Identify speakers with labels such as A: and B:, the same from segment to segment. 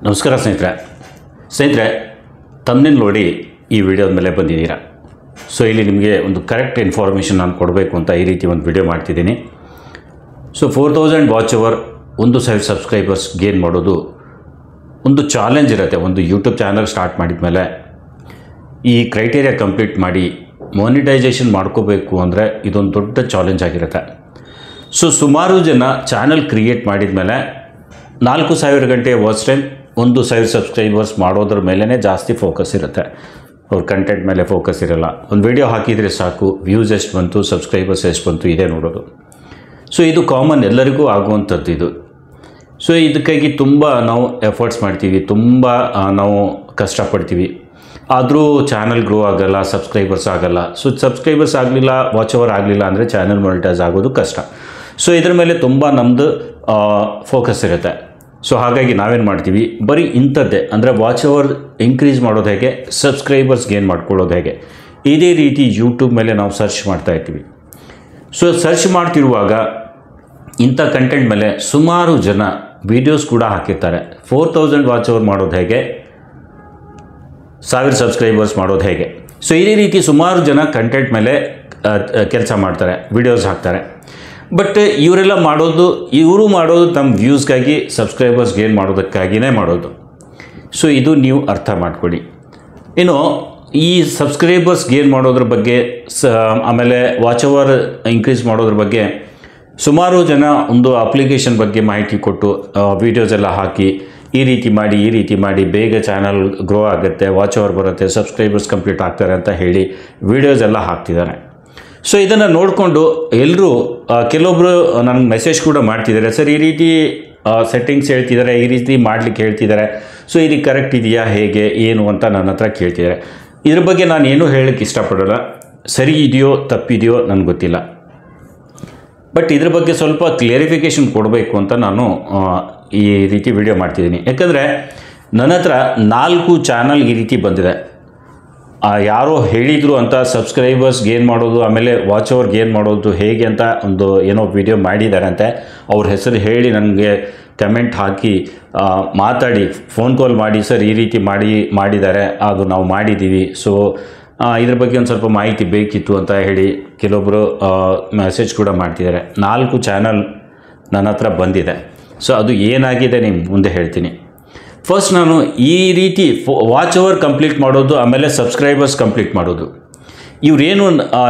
A: ನಮಸ್ಕಾರ ಸ್ನೇಹಿತರೆ ತಮ್ಮನೇನು ನೋಡಿ ಈ ವಿಡಿಯೋದ ಮೇಲೆ ಬಂದಿದ್ದೀರಾ. ಸೊ ಇಲ್ಲಿ ನಿಮಗೆ ಒಂದು ಕರೆಕ್ಟ್ ಇನ್ಫಾರ್ಮೇಷನ್ ನಾನು ಕೊಡಬೇಕು ಅಂತ ಈ ರೀತಿ ಒಂದು ವಿಡಿಯೋ ಮಾಡ್ತಿದ್ದೀನಿ. So 4000 watch hour 1000 subscribers gain ಮಾಡೋದು ಒಂದು ಚಾಲೆಂಜ್ ಇರುತ್ತೆ. ಒಂದು ಯೂಟ್ಯೂಬ್ ಚಾನಲ್ ಸ್ಟಾರ್ಟ್ ಮಾಡಿದ ಮೇಲೆ ಈ ಕ್ರೈಟೇರಿಯಾ ಕಂಪ್ಲೀಟ್ ಮಾಡಿ ಮಾನಿಟೈಸೇಷನ್ ಮಾಡ್ಕೋಬೇಕು ಅಂದರೆ ಇದೊಂದು ದೊಡ್ಡ ಚಾಲೆಂಜ್ ಆಗಿರುತ್ತೆ. ಸೊ ಸುಮಾರು ಜನ ಚಾನಲ್ ಕ್ರಿಯೇಟ್ ಮಾಡಿದ ಮೇಲೆ 4000 ಗಂಟೆ ವಾಚ್ ಟೈಮ್ 1000 ಸಬ್ಸ್ಕ್ರೈಬರ್ಸ್ ಮಾಡೋದ್ರ ಮೇಲೇ ಜಾಸ್ತಿ ಫೋಕಸ್ ಇರುತ್ತೆ. ಅವ್ರ ಕಂಟೆಂಟ್ ಮೇಲೆ ಫೋಕಸ್ ಇರಲ್ಲ. ಒಂದು ವಿಡಿಯೋ ಹಾಕಿದರೆ ಸಾಕು, ವ್ಯೂಸ್ ಎಷ್ಟು ಬಂತು, ಸಬ್ಸ್ಕ್ರೈಬರ್ಸ್ ಎಷ್ಟು ಬಂತು, ಇದೇ ನೋಡೋದು. ಸೊ ಇದು ಕಾಮನ್, ಎಲ್ಲರಿಗೂ ಆಗುವಂಥದ್ದು ಇದು. ಸೊ ಇದಕ್ಕಾಗಿ ತುಂಬ ನಾವು ಎಫರ್ಟ್ಸ್ ಮಾಡ್ತೀವಿ, ತುಂಬ ನಾವು ಕಷ್ಟಪಡ್ತೀವಿ. ಆದರೂ ಚಾನಲ್ ಗ್ರೋ ಆಗಲ್ಲ, ಸಬ್ಸ್ಕ್ರೈಬರ್ಸ್ ಆಗಲ್ಲ. ಸೊ ಸಬ್ಸ್ಕ್ರೈಬರ್ಸ್ ಆಗಲಿಲ್ಲ, ವಾಚ್ ಅವರ್ ಆಗಲಿಲ್ಲ ಅಂದರೆ ಚಾನಲ್ ಮಾನಿಟೈಸ್ ಆಗೋದು ಕಷ್ಟ. ಸೊ ಇದ್ರ ಮೇಲೆ ತುಂಬ ನಮ್ಮದು ಫೋಕಸ್ ಇರುತ್ತೆ. ಸೊ ಹಾಗಾಗಿ ನಾವೇನು ಮಾಡ್ತೀವಿ, ಬರೀ ಇಂಥದ್ದೇ ಅಂದರೆ ವಾಚ್ ಅವರ್ ಇನ್ಕ್ರೀಸ್ ಮಾಡೋದು ಹೇಗೆ, ಸಬ್ಸ್ಕ್ರೈಬರ್ಸ್ ಗೇನ್ ಮಾಡ್ಕೊಳ್ಳೋದು ಹೇಗೆ, ಇದೇ ರೀತಿ ಯೂಟ್ಯೂಬ್ ಮೇಲೆ ನಾವು ಸರ್ಚ್ ಮಾಡ್ತಾ ಇರ್ತೀವಿ. ಸೊ ಸರ್ಚ್ ಮಾಡ್ತಿರುವಾಗ ಇಂಥ ಕಂಟೆಂಟ್ ಮೇಲೆ ಸುಮಾರು ಜನ ವೀಡಿಯೋಸ್ ಕೂಡ ಹಾಕಿರ್ತಾರೆ. 4000 ವಾಚ್ ಅವರ್ ಮಾಡೋದು ಹೇಗೆ, 1000 ಸಬ್ಸ್ಕ್ರೈಬರ್ಸ್ ಮಾಡೋದು ಹೇಗೆ. ಸೊ ಇದೇ ರೀತಿ ಸುಮಾರು ಜನ ಕಂಟೆಂಟ್ ಮೇಲೆ ಕೆಲಸ ಮಾಡ್ತಾರೆ, ವಿಡಿಯೋಸ್ ಹಾಕ್ತಾರೆ. ಬಟ್ ಇವರೆಲ್ಲ ಇವರು ಮಾಡೋದು ತಮ್ಮ ವ್ಯೂಸ್ಗಾಗಿ, ಸಬ್ಸ್ಕ್ರೈಬರ್ಸ್ ಗೇನ್ ಮಾಡೋದಕ್ಕಾಗಿಯೇ ಮಾಡೋದು. ಸೊ ಇದು ನೀವು ಅರ್ಥ ಮಾಡ್ಕೊಳ್ಳಿ. ಇನ್ನು ಈ ಸಬ್ಸ್ಕ್ರೈಬರ್ಸ್ ಗೇನ್ ಮಾಡೋದ್ರ ಬಗ್ಗೆ ಆಮೇಲೆ ವಾಚ್ ಅವರ್ ಇನ್ಕ್ರೀಸ್ ಮಾಡೋದ್ರ ಬಗ್ಗೆ ಸುಮಾರು ಜನ ಒಂದು ಅಪ್ಲಿಕೇಶನ್ ಬಗ್ಗೆ ಮಾಹಿತಿ ಕೊಟ್ಟು ವೀಡಿಯೋಸ್ ಎಲ್ಲ ಹಾಕಿ ಈ ರೀತಿ ಮಾಡಿ ಬೇಗ ಚಾನಲ್ ಗ್ರೋ ಆಗುತ್ತೆ, ವಾಚ್ ಅವರ್ ಬರುತ್ತೆ, ಸಬ್ಸ್ಕ್ರೈಬರ್ಸ್ ಕಂಪ್ಲೀಟ್ ಆಗ್ತಾರೆ ಅಂತ ಹೇಳಿ ವೀಡಿಯೋಸ್ ಎಲ್ಲ ಹಾಕ್ತಿದ್ದಾರೆ. ಸೊ ಇದನ್ನು ನೋಡಿಕೊಂಡು ಎಲ್ಲರೂ ಕೆಲವೊಬ್ಬರು ನನಗೆ ಮೆಸೇಜ್ ಕೂಡ ಮಾಡ್ತಿದ್ದಾರೆ, ಸರ್ ಈ ರೀತಿ ಸೆಟ್ಟಿಂಗ್ಸ್ ಹೇಳ್ತಿದ್ದಾರೆ, ಈ ರೀತಿ ಮಾಡಲಿಕ್ಕೆ ಹೇಳ್ತಿದ್ದಾರೆ, ಸೊ ಇದು ಕರೆಕ್ಟ್ ಇದೆಯಾ ಹೇಗೆ ಏನು ಅಂತ ನನ್ನ ಹತ್ರ ಕೇಳ್ತಿದ್ದಾರೆ. ಇದ್ರ ಬಗ್ಗೆ ನಾನು ಏನೂ ಹೇಳೋಕ್ಕೆ ಇಷ್ಟಪಡೋಲ್ಲ. ಸರಿ ಇದೆಯೋ ತಪ್ಪಿದೆಯೋ ನನಗೆ ಗೊತ್ತಿಲ್ಲ. ಬಟ್ ಇದ್ರ ಬಗ್ಗೆ ಸ್ವಲ್ಪ ಕ್ಲಿಯರಿಫಿಕೇಷನ್ ಕೊಡಬೇಕು ಅಂತ ನಾನು ಈ ರೀತಿ ವಿಡಿಯೋ ಮಾಡ್ತಿದ್ದೀನಿ. ಯಾಕಂದರೆ ನನ್ನ ಹತ್ರ 4 ಚಾನಲ್ ಈ ರೀತಿ ಬಂದಿದೆ. ಯಾರೋ ಹೇಳಿದರು ಅಂತ ಸಬ್ಸ್ಕ್ರೈಬರ್ಸ್ ಗೇನ್ ಮಾಡೋದು, ಆಮೇಲೆ ವಾಚ್ ಅವರ್ ಗೇನ್ ಮಾಡೋದು ಹೇಗೆ ಅಂತ ಒಂದು ಏನೋ ವಿಡಿಯೋ ಮಾಡಿದ್ದಾರಂತೆ. ಅವ್ರ ಹೆಸರು ಹೇಳಿ ನನಗೆ ಕಮೆಂಟ್ ಹಾಕಿ ಮಾತಾಡಿ ಫೋನ್ ಕಾಲ್ ಮಾಡಿ, ಸರ್ ಈ ರೀತಿ ಮಾಡಿದ್ದಾರೆ, ಅದು ನಾವು ಮಾಡಿದ್ದೀವಿ, ಸೊ ಇದ್ರ ಬಗ್ಗೆ ಒಂದು ಸ್ವಲ್ಪ ಮಾಹಿತಿ ಬೇಕಿತ್ತು ಅಂತ ಹೇಳಿ ಕೆಲವೊಬ್ಬರು ಮೆಸೇಜ್ ಕೂಡ ಮಾಡ್ತಿದ್ದಾರೆ. 4 ಚಾನಲ್ ನನ್ನ ಹತ್ರ ಬಂದಿದೆ. ಸೊ ಅದು ಏನಾಗಿದೆ ನಿಮ್ಗೆ ಮುಂದೆ ಹೇಳ್ತೀನಿ. ಫಸ್ಟ್ ನಾನು ಈ ರೀತಿ ವಾಚ್ ಅವರ್ ಕಂಪ್ಲೀಟ್ ಮಾಡೋದು, ಆಮೇಲೆ ಸಬ್ಸ್ಕ್ರೈಬರ್ಸ್ ಕಂಪ್ಲೀಟ್ ಮಾಡೋದು, ಇವರೇನು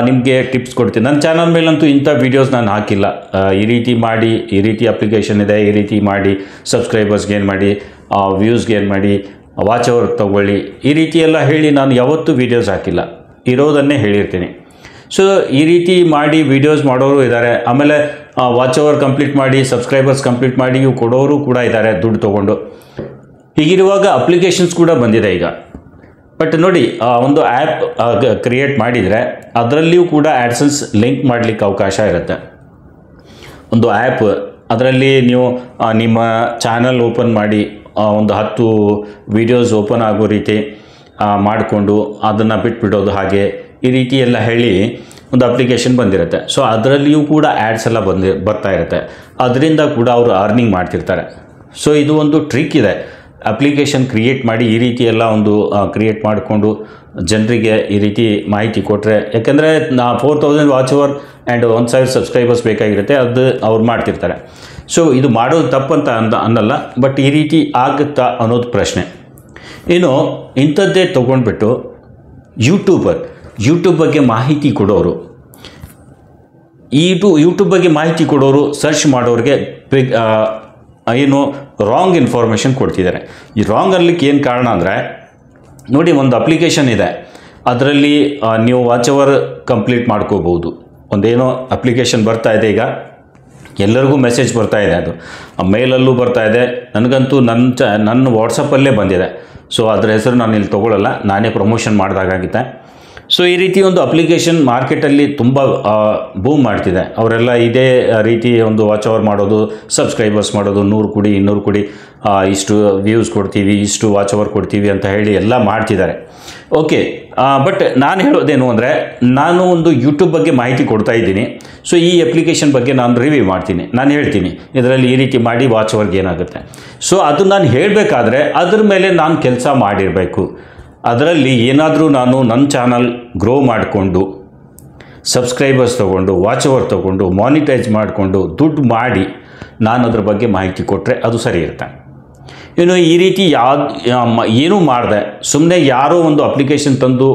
A: ನಿಮಗೆ ಟಿಪ್ಸ್ ಕೊಡ್ತೀನಿ. ನನ್ನ ಚಾನಲ್ ಮೇಲಂತೂ ಇಂಥ ವೀಡಿಯೋಸ್ ನಾನು ಹಾಕಿಲ್ಲ. ಈ ರೀತಿ ಮಾಡಿ, ಈ ರೀತಿ ಅಪ್ಲಿಕೇಶನ್ ಇದೆ, ಈ ರೀತಿ ಮಾಡಿ ಸಬ್ಸ್ಕ್ರೈಬರ್ಸ್ ಗೇನ್ ಮಾಡಿ, ವ್ಯೂಸ್ ಗೇನ್ ಮಾಡಿ, ವಾಚ್ ಅವರ್ ತೊಗೊಳ್ಳಿ, ಈ ರೀತಿ ಎಲ್ಲ ಹೇಳಿ ನಾನು ಯಾವತ್ತೂ ವೀಡಿಯೋಸ್ ಹಾಕಿಲ್ಲ. ಇರೋದನ್ನೇ ಹೇಳಿರ್ತೀನಿ. ಸೊ ಈ ರೀತಿ ಮಾಡಿ ವೀಡಿಯೋಸ್ ಮಾಡೋರು ಇದ್ದಾರೆ, ಆಮೇಲೆ ವಾಚ್ ಅವರ್ ಕಂಪ್ಲೀಟ್ ಮಾಡಿ, ಸಬ್ಸ್ಕ್ರೈಬರ್ಸ್ ಕಂಪ್ಲೀಟ್ ಮಾಡಿ ಇವು ಕೊಡೋರು ಕೂಡ ಇದ್ದಾರೆ ದುಡ್ಡು ತೊಗೊಂಡು. ಹೀಗಿರುವಾಗ ಅಪ್ಲಿಕೇಶನ್ಸ್ ಕೂಡ ಬಂದಿದೆ ಈಗ. ಬಟ್ ನೋಡಿ, ಒಂದು ಆ್ಯಪ್ ಕ್ರಿಯೇಟ್ ಮಾಡಿದರೆ ಅದರಲ್ಲಿಯೂ ಕೂಡ ಆ್ಯಡ್ಸೆನ್ಸ್ ಲಿಂಕ್ ಮಾಡಲಿಕ್ಕೆ ಅವಕಾಶ ಇರುತ್ತೆ. ಒಂದು ಆ್ಯಪ್, ಅದರಲ್ಲಿ ನೀವು ನಿಮ್ಮ ಚಾನಲ್ ಓಪನ್ ಮಾಡಿ ಒಂದು 10 ವೀಡಿಯೋಸ್ ಓಪನ್ ಆಗೋ ರೀತಿ ಮಾಡಿಕೊಂಡು ಅದನ್ನು ಬಿಟ್ಬಿಡೋದು, ಹಾಗೆ ಈ ರೀತಿ ಎಲ್ಲ ಹೇಳಿ ಒಂದು ಅಪ್ಲಿಕೇಶನ್ ಬಂದಿರುತ್ತೆ. ಸೊ ಅದರಲ್ಲಿಯೂ ಕೂಡ ಆ್ಯಡ್ಸ್ ಎಲ್ಲ ಬರ್ತಾ ಇರುತ್ತೆ. ಅದರಿಂದ ಕೂಡ ಅವರು ಅರ್ನಿಂಗ್ ಮಾಡ್ತಿರ್ತಾರೆ. ಸೊ ಇದು ಒಂದು ಟ್ರಿಕ್ ಇದೆ. ಅಪ್ಲಿಕೇಶನ್ ಕ್ರಿಯೇಟ್ ಮಾಡಿ ಈ ರೀತಿ ಎಲ್ಲ ಒಂದು ಕ್ರಿಯೇಟ್ ಮಾಡಿಕೊಂಡು ಜನರಿಗೆ ಈ ರೀತಿ ಮಾಹಿತಿ ಕೊಟ್ಟರೆ, ಯಾಕೆಂದರೆ 4000 ವಾಚ್ ಅವರ್ ಆ್ಯಂಡ್ 1000 ಸಬ್ಸ್ಕ್ರೈಬರ್ಸ್ ಬೇಕಾಗಿರುತ್ತೆ, ಅದು ಅವ್ರು ಮಾಡ್ತಿರ್ತಾರೆ. ಸೊ ಇದು ಮಾಡೋದು ತಪ್ಪಂತ ಅನ್ನಲ್ಲ, ಬಟ್ ಈ ರೀತಿ ಆಗುತ್ತಾ ಅನ್ನೋದು ಪ್ರಶ್ನೆ. ಇನ್ನು ಇಂಥದ್ದೇ ತೊಗೊಂಡ್ಬಿಟ್ಟು ಯೂಟ್ಯೂಬ್ ಬಗ್ಗೆ ಮಾಹಿತಿ ಕೊಡೋರು, ಯೂಟ್ಯೂಬ್ ಬಗ್ಗೆ ಮಾಹಿತಿ ಕೊಡೋರು ಸರ್ಚ್ ಮಾಡೋರಿಗೆ ಏನು ರಾಂಗ್ ಇನ್ಫಾರ್ಮೇಷನ್ ಕೊಡ್ತಿದ್ದಾರೆ. ಈ ರಾಂಗ್ ಅನ್ಲಿಕ್ಕೆ ಏನು ಕಾರಣ ಅಂದರೆ, ನೋಡಿ ಒಂದು ಅಪ್ಲಿಕೇಶನ್ ಇದೆ, ಅದರಲ್ಲಿ ನೀವು ವಾಚ್ ಅವರ್ ಕಂಪ್ಲೀಟ್ ಮಾಡ್ಕೋಬೋದು. ಒಂದೇನೋ ಅಪ್ಲಿಕೇಶನ್ ಬರ್ತಾ ಇದೆ, ಈಗ ಎಲ್ಲರಿಗೂ ಮೆಸೇಜ್ ಬರ್ತಾ ಇದೆ, ಅದು ಮೇಲಲ್ಲೂ ಬರ್ತಾ ಇದೆ, ನನಗಂತೂ ನನ್ನ ವಾಟ್ಸಪ್ಪಲ್ಲೇ ಬಂದಿದೆ. ಸೊ ಅದರ ಹೆಸರು ನಾನು ಇಲ್ಲಿ ತೊಗೊಳ್ಳಲ್ಲ, ನಾನೇ ಪ್ರಮೋಷನ್ ಮಾಡಿದಾಗಿತ್ತೆ. ಸೊ ಈ ರೀತಿ ಒಂದು ಅಪ್ಲಿಕೇಶನ್ ಮಾರ್ಕೆಟಲ್ಲಿ ತುಂಬ ಬೂಮ್ ಮಾಡ್ತಿದೆ. ಅವರೆಲ್ಲ ಇದೇ ರೀತಿ ಒಂದು ವಾಚ್ ಅವರ್ ಮಾಡೋದು, ಸಬ್ಸ್ಕ್ರೈಬರ್ಸ್ ಮಾಡೋದು, 100 ಕೊಡಿ 200 ಕೊಡಿ, ಇಷ್ಟು ವ್ಯೂಸ್ ಕೊಡ್ತೀವಿ, ಇಷ್ಟು ವಾಚ್ ಅವರ್ ಕೊಡ್ತೀವಿ ಅಂತ ಹೇಳಿ ಎಲ್ಲ ಮಾಡ್ತಿದ್ದಾರೆ. ಓಕೆ, ಬಟ್ ನಾನು ಹೇಳೋದೇನು ಅಂದರೆ, ನಾನು ಒಂದು ಯೂಟ್ಯೂಬ್ ಬಗ್ಗೆ ಮಾಹಿತಿ ಕೊಡ್ತಾ ಇದ್ದೀನಿ. ಸೊ ಈ ಅಪ್ಲಿಕೇಶನ್ ಬಗ್ಗೆ ನಾನು ರಿವ್ಯೂ ಮಾಡ್ತೀನಿ, ನಾನು ಹೇಳ್ತೀನಿ ಇದರಲ್ಲಿ ಈ ರೀತಿ ಮಾಡಿ ವಾಚ್ ಅವರ್ಗೆ ಏನಾಗುತ್ತೆ. ಸೊ ಅದು ನಾನು ಹೇಳಬೇಕಾದ್ರೆ ಅದ್ರ ಮೇಲೆ ನಾನು ಕೆಲಸ ಮಾಡಿರಬೇಕು. ಅದರಲ್ಲಿ ಏನಾದರೂ ನಾನು ನನ್ನ ಚಾನಲ್ ಗ್ರೋ ಮಾಡಿಕೊಂಡು, ಸಬ್ಸ್ಕ್ರೈಬರ್ಸ್ ತೊಗೊಂಡು, ವಾಚ್ ಅವರ್ ತೊಗೊಂಡು, ಮಾನಿಟೈಸ್ ಮಾಡಿಕೊಂಡು, ದುಡ್ಡು ಮಾಡಿ ನಾನು ಅದ್ರ ಬಗ್ಗೆ ಮಾಹಿತಿ ಕೊಟ್ಟರೆ ಅದು ಸರಿ ಇರುತ್ತೆ. ಇನ್ನು ಈ ರೀತಿ ಏನೂ ಮಾಡಿದೆ ಸುಮ್ಮನೆ ಯಾರೋ ಒಂದು ಅಪ್ಲಿಕೇಶನ್ ತಂದು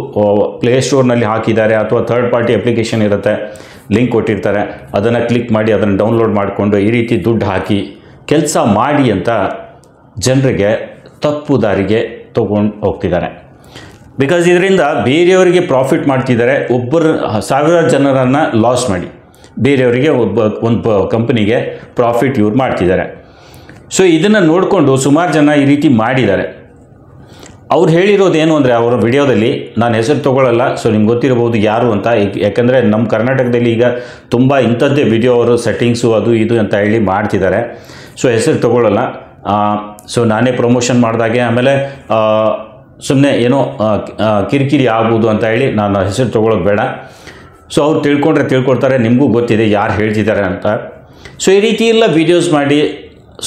A: ಪ್ಲೇಸ್ಟೋರ್ನಲ್ಲಿ ಹಾಕಿದ್ದಾರೆ, ಅಥವಾ ಥರ್ಡ್ ಪಾರ್ಟಿ ಅಪ್ಲಿಕೇಶನ್ ಇರುತ್ತೆ, ಲಿಂಕ್ ಕೊಟ್ಟಿರ್ತಾರೆ, ಅದನ್ನು ಕ್ಲಿಕ್ ಮಾಡಿ ಅದನ್ನು ಡೌನ್ಲೋಡ್ ಮಾಡಿಕೊಂಡು ಈ ರೀತಿ ದುಡ್ಡು ಹಾಕಿ ಕೆಲಸ ಮಾಡಿ ಅಂತ ಜನರಿಗೆ ತಪ್ಪು ದಾರಿಗೆ ತೊಗೊಂಡು ಹೋಗ್ತಿದ್ದಾರೆ. ಬಿಕಾಸ್ ಇದರಿಂದ ಬೇರೆಯವರಿಗೆ ಪ್ರಾಫಿಟ್ ಮಾಡ್ತಿದ್ದಾರೆ. ಒಬ್ಬರು ಸಾವಿರಾರು ಜನರನ್ನು ಲಾಸ್ ಮಾಡಿ ಬೇರೆಯವರಿಗೆ ಒಂದು ಕಂಪನಿಗೆ ಪ್ರಾಫಿಟ್ ಇವ್ರು ಮಾಡ್ತಿದ್ದಾರೆ. ಸೊ ಇದನ್ನು ನೋಡಿಕೊಂಡು ಸುಮಾರು ಜನ ಈ ರೀತಿ ಮಾಡಿದ್ದಾರೆ. ಅವ್ರು ಹೇಳಿರೋದೇನು ಅಂದರೆ, ಅವರ ವಿಡಿಯೋದಲ್ಲಿ ನಾನು ಹೆಸರು ತೊಗೊಳ್ಳಲ್ಲ, ಸೊ ನಿಮ್ಗೆ ಗೊತ್ತಿರಬಹುದು ಯಾರು ಅಂತ. ಯಾಕಂದರೆ ನಮ್ಮ ಕರ್ನಾಟಕದಲ್ಲಿ ಈಗ ತುಂಬ ಇಂಥದ್ದೇ ವಿಡಿಯೋ ಅವರು ಸೆಟ್ಟಿಂಗ್ಸು ಅದು ಇದು ಅಂತ ಹೇಳಿ ಮಾಡ್ತಿದ್ದಾರೆ. ಸೊ ಹೆಸರು ತೊಗೊಳ್ಳಲ್ಲ. ಸೊ ನಾನೇ ಪ್ರಮೋಷನ್ ಮಾಡಿದಾಗೆ ಆಮೇಲೆ ಸುಮ್ಮನೆ ಏನೋ ಕಿರಿಕಿರಿ ಆಗ್ಬೋದು ಅಂತ ಹೇಳಿ ನಾನು ಹೆಸರು ತೊಗೊಳ್ಳೋದು ಬೇಡ. ಸೊ ಅವ್ರು ತಿಳ್ಕೊಳ್ತಾರೆ, ನಿಮಗೂ ಗೊತ್ತಿದೆ ಯಾರು ಹೇಳ್ತಿದ್ದಾರೆ ಅಂತ. ಸೊ ಈ ರೀತಿ ಎಲ್ಲ ವೀಡಿಯೋಸ್ ಮಾಡಿ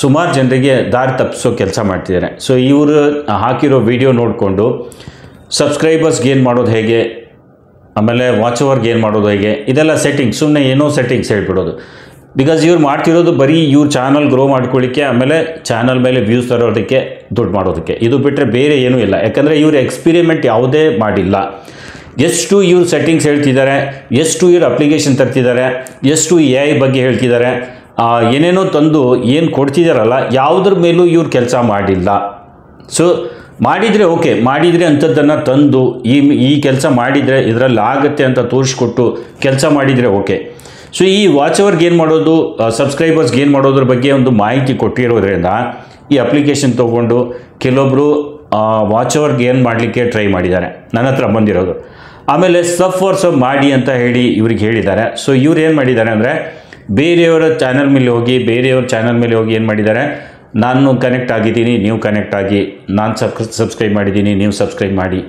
A: ಸುಮಾರು ಜನರಿಗೆ ದಾರಿ ತಪ್ಪಿಸೋ ಕೆಲಸ ಮಾಡ್ತಿದ್ದಾರೆ. ಸೊ ಇವರು ಹಾಕಿರೋ ವಿಡಿಯೋ ನೋಡಿಕೊಂಡು ಸಬ್ಸ್ಕ್ರೈಬರ್ಸ್ ಗೇನ್ ಮಾಡೋದು ಹೇಗೆ, ಆಮೇಲೆ ವಾಚ್ ಅವರ್ ಗೇನ್ ಮಾಡೋದು ಹೇಗೆ, ಇದೆಲ್ಲ ಸೆಟ್ಟಿಂಗ್ಸ್, ಸುಮ್ಮನೆ ಏನೋ ಸೆಟ್ಟಿಂಗ್ಸ್ ಹೇಳ್ಬಿಡೋದು. ಬಿಕಾಸ್ ಇವ್ರು ಮಾಡ್ತಿರೋದು ಬರೀ ಇವ್ರ ಚಾನಲ್ ಗ್ರೋ ಮಾಡ್ಕೊಳ್ಳಿಕ್ಕೆ, ಆಮೇಲೆ ಚಾನಲ್ ಮೇಲೆ ವ್ಯೂಸ್ ತರೋದಕ್ಕೆ, ದುಡ್ಡು ಮಾಡೋದಕ್ಕೆ. ಇದು ಬಿಟ್ಟರೆ ಬೇರೆ ಏನೂ ಇಲ್ಲ. ಯಾಕಂದರೆ ಇವರು ಎಕ್ಸ್ಪಿರಿಮೆಂಟ್ ಯಾವುದೇ ಮಾಡಿಲ್ಲ. ಎಷ್ಟು ಇವ್ರು ಸೆಟ್ಟಿಂಗ್ಸ್ ಹೇಳ್ತಿದ್ದಾರೆ, ಎಷ್ಟು ಇವ್ರು ಅಪ್ಲಿಕೇಶನ್ ತರ್ತಿದ್ದಾರೆ, ಎಷ್ಟು AI ಬಗ್ಗೆ ಹೇಳ್ತಿದ್ದಾರೆ, ಏನೇನೋ ತಂದು ಏನು ಕೊಡ್ತಿದ್ದಾರಲ್ಲ, ಯಾವುದ್ರ ಮೇಲೂ ಇವ್ರು ಕೆಲಸ ಮಾಡಿಲ್ಲ. ಸೊ ಮಾಡಿದರೆ ಓಕೆ, ಮಾಡಿದರೆ ಅಂಥದ್ದನ್ನು ತಂದು ಈ ಕೆಲಸ ಮಾಡಿದರೆ ಇದರಲ್ಲಿ ಆಗುತ್ತೆ ಅಂತ ತೋರಿಸ್ಕೊಟ್ಟು ಕೆಲಸ ಮಾಡಿದರೆ ಓಕೆ. ಸೊ ಈ ವಾಚ್ ಅವರ್ ಗೇನ್ ಮಾಡೋದು, ಸಬ್ಸ್ಕ್ರೈಬರ್ಸ್ ಗೇನ್ ಮಾಡೋದ್ರ ಬಗ್ಗೆ ಒಂದು ಮಾಹಿತಿ ಕೊಟ್ಟಿರೋದ್ರಿಂದ ಈ ಅಪ್ಲಿಕೇಶನ್ ತೊಗೊಂಡು ಕೆಲವೊಬ್ಬರು ವಾಚ್ ಅವರ್ ಗೇನ್ ಮಾಡಲಿಕ್ಕೆ ಟ್ರೈ ಮಾಡಿದ್ದಾರೆ, ನನ್ನ ಹತ್ರ ಬಂದಿರೋದು. ಆಮೇಲೆ ಸಬ್ ಮಾಡಿ ಅಂತ ಹೇಳಿ ಇವ್ರಿಗೆ ಹೇಳಿದ್ದಾರೆ. ಸೊ ಇವ್ರು ಏನು ಮಾಡಿದ್ದಾರೆ ಅಂದರೆ, ಬೇರೆಯವರ ಚಾನಲ್ ಮೇಲೆ ಹೋಗಿ ಏನು ಮಾಡಿದ್ದಾರೆ, ನಾನು ಕನೆಕ್ಟ್ ಆಗಿದ್ದೀನಿ, ನೀವು ಕನೆಕ್ಟ್ ಆಗಿ, ನಾನು ಸಬ್ಸ್ಕ್ರೈಬ್ ಮಾಡಿದ್ದೀನಿ, ನೀವು ಸಬ್ಸ್ಕ್ರೈಬ್ ಮಾಡಿ,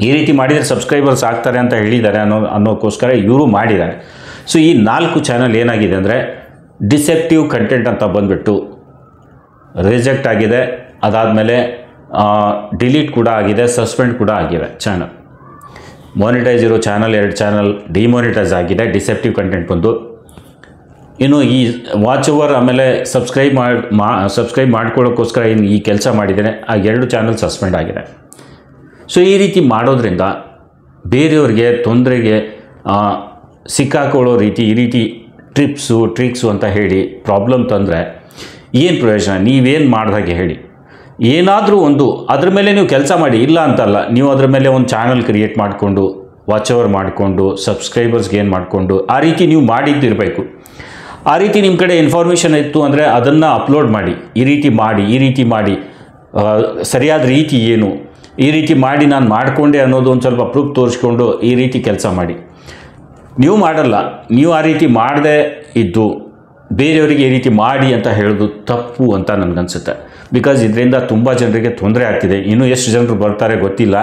A: ಈ ರೀತಿ ಮಾಡಿದರೆ ಸಬ್ಸ್ಕ್ರೈಬರ್ಸ್ ಆಗ್ತಾರೆ ಅಂತ ಹೇಳಿದ್ದಾರೆ ಅನ್ನೋಕ್ಕೋಸ್ಕರ ಇವರು ಮಾಡಿದ್ದಾರೆ. ಸೊ ಈ 4 ಚಾನಲ್ ಏನಾಗಿದೆ ಅಂದರೆ, ಡಿಸೆಪ್ಟಿವ್ ಕಂಟೆಂಟ್ ಅಂತ ಬಂದುಬಿಟ್ಟು ರಿಜೆಕ್ಟ್ ಆಗಿದೆ. ಅದಾದಮೇಲೆ ಡಿಲೀಟ್ ಕೂಡ ಆಗಿದೆ, ಸಸ್ಪೆಂಡ್ ಕೂಡ ಆಗಿದೆ ಚಾನಲ್. ಮಾನಿಟೈಸ್ ಇರೋ ಚಾನಲ್ 2 ಚಾನಲ್ ಡಿಮಾನಿಟೈಸ್ ಆಗಿದೆ, ಡಿಸೆಪ್ಟಿವ್ ಕಂಟೆಂಟ್ ಬಂದು. ಇನ್ನು ಈ ವಾಚ್ ಓವರ್ ಆಮೇಲೆ ಸಬ್ಸ್ಕ್ರೈಬ್ ಮಾಡ್ಕೊಳ್ಳೋಕ್ಕೋಸ್ಕರ ಈ ಕೆಲಸ ಮಾಡಿದರೆ ಆ 2 ಚಾನಲ್ ಸಸ್ಪೆಂಡ್ ಆಗಿದೆ. ಸೊ ಈ ರೀತಿ ಮಾಡೋದ್ರಿಂದ ಬೇರೆಯವ್ರಿಗೆ ತೊಂದರೆಗೆ ಸಿಕ್ಕಾಕೊಳ್ಳೋ ರೀತಿ ಈ ರೀತಿ ಟ್ರಿಕ್ಸು ಅಂತ ಹೇಳಿ ಪ್ರಾಬ್ಲಮ್ ತಂದರೆ ಏನು ಪ್ರಯೋಜನ? ನೀವೇನು ಮಾಡ್ದಾಗೆ ಹೇಳಿ, ಏನಾದರೂ ಒಂದು ಅದ್ರ ಮೇಲೆ ನೀವು ಕೆಲಸ ಮಾಡಿ, ಇಲ್ಲ ಅಂತಲ್ಲ. ನೀವು ಅದ್ರ ಮೇಲೆ ಒಂದು ಚಾನಲ್ ಕ್ರಿಯೇಟ್ ಮಾಡಿಕೊಂಡು, ವಾಚ್ ಓವರ್ ಮಾಡಿಕೊಂಡು, ಸಬ್ಸ್ಕ್ರೈಬರ್ಸ್ ಗೇನ್ ಮಾಡಿಕೊಂಡು, ಆ ರೀತಿ ನೀವು ಮಾಡಿದ್ದಿರಬೇಕು. ಆ ರೀತಿ ನಿಮ್ಮ ಕಡೆ ಇನ್ಫಾರ್ಮೇಷನ್ ಇತ್ತು ಅಂದರೆ ಅದನ್ನು ಅಪ್ಲೋಡ್ ಮಾಡಿ, ಈ ರೀತಿ ಮಾಡಿ ಸರಿಯಾದ ರೀತಿ ಏನು, ಈ ರೀತಿ ಮಾಡಿ ನಾನು ಮಾಡಿಕೊಂಡೆ ಅನ್ನೋದು ಒಂದು ಸ್ವಲ್ಪ ಪ್ರೂಫ್ ತೋರಿಸ್ಕೊಂಡು ಈ ರೀತಿ ಕೆಲಸ ಮಾಡಿ. ನೀವು ಮಾಡಲ್ಲ, ನೀವು ಆ ರೀತಿ ಮಾಡದೆ ಇದ್ದು ಬೇರೆಯವರಿಗೆ ಈ ರೀತಿ ಮಾಡಿ ಅಂತ ಹೇಳೋದು ತಪ್ಪು ಅಂತ ನನಗನ್ಸುತ್ತೆ. ಬಿಕಾಸ್ ಇದರಿಂದ ತುಂಬ ಜನರಿಗೆ ತೊಂದರೆ ಆಗ್ತಿದೆ. ಇನ್ನೂ ಎಷ್ಟು ಜನರು ಬರ್ತಾರೆ ಗೊತ್ತಿಲ್ಲ.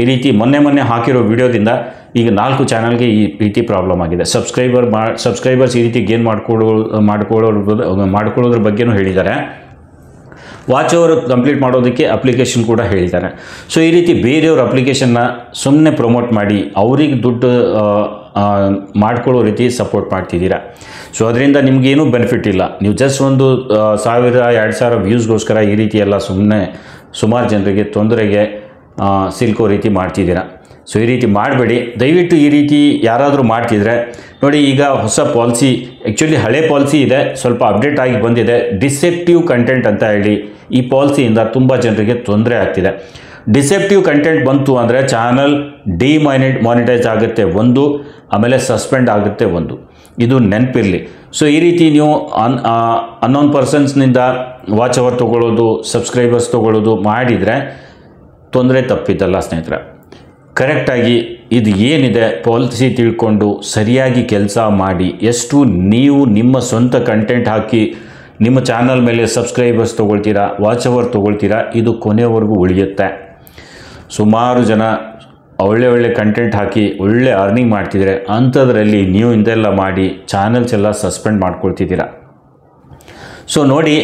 A: ಈ ರೀತಿ ಮೊನ್ನೆ ಹಾಕಿರೋ ವಿಡಿಯೋದಿಂದ ಈಗ 4 ಚಾನಲ್ಗೆ ಈ ರೀತಿ ಪ್ರಾಬ್ಲಮ್ ಆಗಿದೆ. ಸಬ್ಸ್ಕ್ರೈಬರ್ಸ್ ಈ ರೀತಿ ಗೇನ್ ಮಾಡ್ಕೊಳ್ಳೋದ್ರ ಬಗ್ಗೆನೂ ಹೇಳಿದ್ದಾರೆ. ವಾಚ್ ಓವರ್ ಕಂಪ್ಲೀಟ್ ಮಾಡೋದಕ್ಕೆ ಅಪ್ಲಿಕೇಶನ್ ಕೂಡ ಹೇಳಿದ್ದಾರೆ. ಸೊ ಈ ರೀತಿ ಬೇರೆಯವ್ರ ಅಪ್ಲಿಕೇಶನ್ನ ಸುಮ್ಮನೆ ಪ್ರಮೋಟ್ ಮಾಡಿ ಅವ್ರಿಗೆ ದುಡ್ಡು ಮಾಡ್ಕೊಳ್ಳೋ ರೀತಿ ಸಪೋರ್ಟ್ ಮಾಡ್ತಿದ್ದೀರಾ. ಸೊ ಅದರಿಂದ ನಿಮಗೇನೂ ಬೆನಿಫಿಟ್ ಇಲ್ಲ. ನೀವು ಜಸ್ಟ್ ಒಂದು 1000-2000 ವ್ಯೂಸ್ಗೋಸ್ಕರ ಈ ರೀತಿ ಎಲ್ಲ ಸುಮಾರು ಜನರಿಗೆ ತೊಂದರೆಗೆ ಸಿಲ್ಕೋ ರೀತಿ ಮಾಡ್ತಿದ್ದೀರಾ. ಸೊ ಈ ರೀತಿ ಮಾಡಬೇಡಿ ದಯವಿಟ್ಟು. ಈ ರೀತಿ ಯಾರಾದರೂ ಮಾಡ್ತಿದ್ರೆ ನೋಡಿ, ಈಗ ಹೊಸ ಪಾಲಿಸಿ, ಆ್ಯಕ್ಚುಲಿ ಹಳೆ ಪಾಲಿಸಿ ಇದೆ, ಸ್ವಲ್ಪ ಅಪ್ಡೇಟ್ ಆಗಿ ಬಂದಿದೆ, ಡಿಸೆಪ್ಟಿವ್ ಕಂಟೆಂಟ್ ಅಂತ ಹೇಳಿ. ಈ ಪಾಲಿಸಿಯಿಂದ ತುಂಬ ಜನರಿಗೆ ತೊಂದರೆ ಆಗ್ತಿದೆ. ಡಿಸೆಪ್ಟಿವ್ ಕಂಟೆಂಟ್ ಬಂತು ಅಂದರೆ ಚಾನಲ್ ಡಿಮಾನಿಟೈಸ್ ಆಗುತ್ತೆ ಒಂದು, ಆಮೇಲೆ ಸಸ್ಪೆಂಡ್ ಆಗುತ್ತೆ ಒಂದು. ಇದು ನೆನಪಿರಲಿ. ಸೊ ಈ ರೀತಿ ನೀವು ಅನ್ನೋನ್ ಪರ್ಸನ್ಸ್ನಿಂದ ವಾಚ್ ಅವರ್ ತೊಗೊಳ್ಳೋದು, ಸಬ್ಸ್ಕ್ರೈಬರ್ಸ್ ತೊಗೊಳ್ಳೋದು ಮಾಡಿದರೆ ತೊಂದರೆ ತಪ್ಪಿದ್ದಲ್ಲ ಸ್ನೇಹಿತರೆ. ಕರೆಕ್ಟಾಗಿ ಇದು ಏನಿದೆ ಪಾಲಿಸಿ ತಿಳ್ಕೊಂಡು ಸರಿಯಾಗಿ ಕೆಲಸ ಮಾಡಿ. ಎಷ್ಟು ನೀವು ನಿಮ್ಮ ಸ್ವಂತ ಕಂಟೆಂಟ್ ಹಾಕಿ ನಿಮ್ಮ ಚಾನಲ್ ಮೇಲೆ ಸಬ್ಸ್ಕ್ರೈಬರ್ಸ್ ತೊಗೊಳ್ತೀರಾ, ವಾಚ್ ಅವರ್ ತೊಗೊಳ್ತೀರಾ, ಇದು ಕೊನೆವರೆಗೂ ಉಳಿಯುತ್ತೆ. ಸುಮಾರು ಜನ ಒಳ್ಳೆ ಕಂಟೆಂಟ್ ಹಾಕಿ ಒಳ್ಳೆ ಅರ್ನಿಂಗ್ ಮಾಡ್ತಿದ್ದಾರೆ. ಅಂಥದ್ರಲ್ಲಿ ನೀವು ಇಂದೆಲ್ಲ ಮಾಡಿ ಚಾನಲ್ಸ್ ಎಲ್ಲ ಸಸ್ಪೆಂಡ್ ಮಾಡ್ಕೊಳ್ತಿದ್ದೀರಾ. ಸೊ ನೋಡಿ,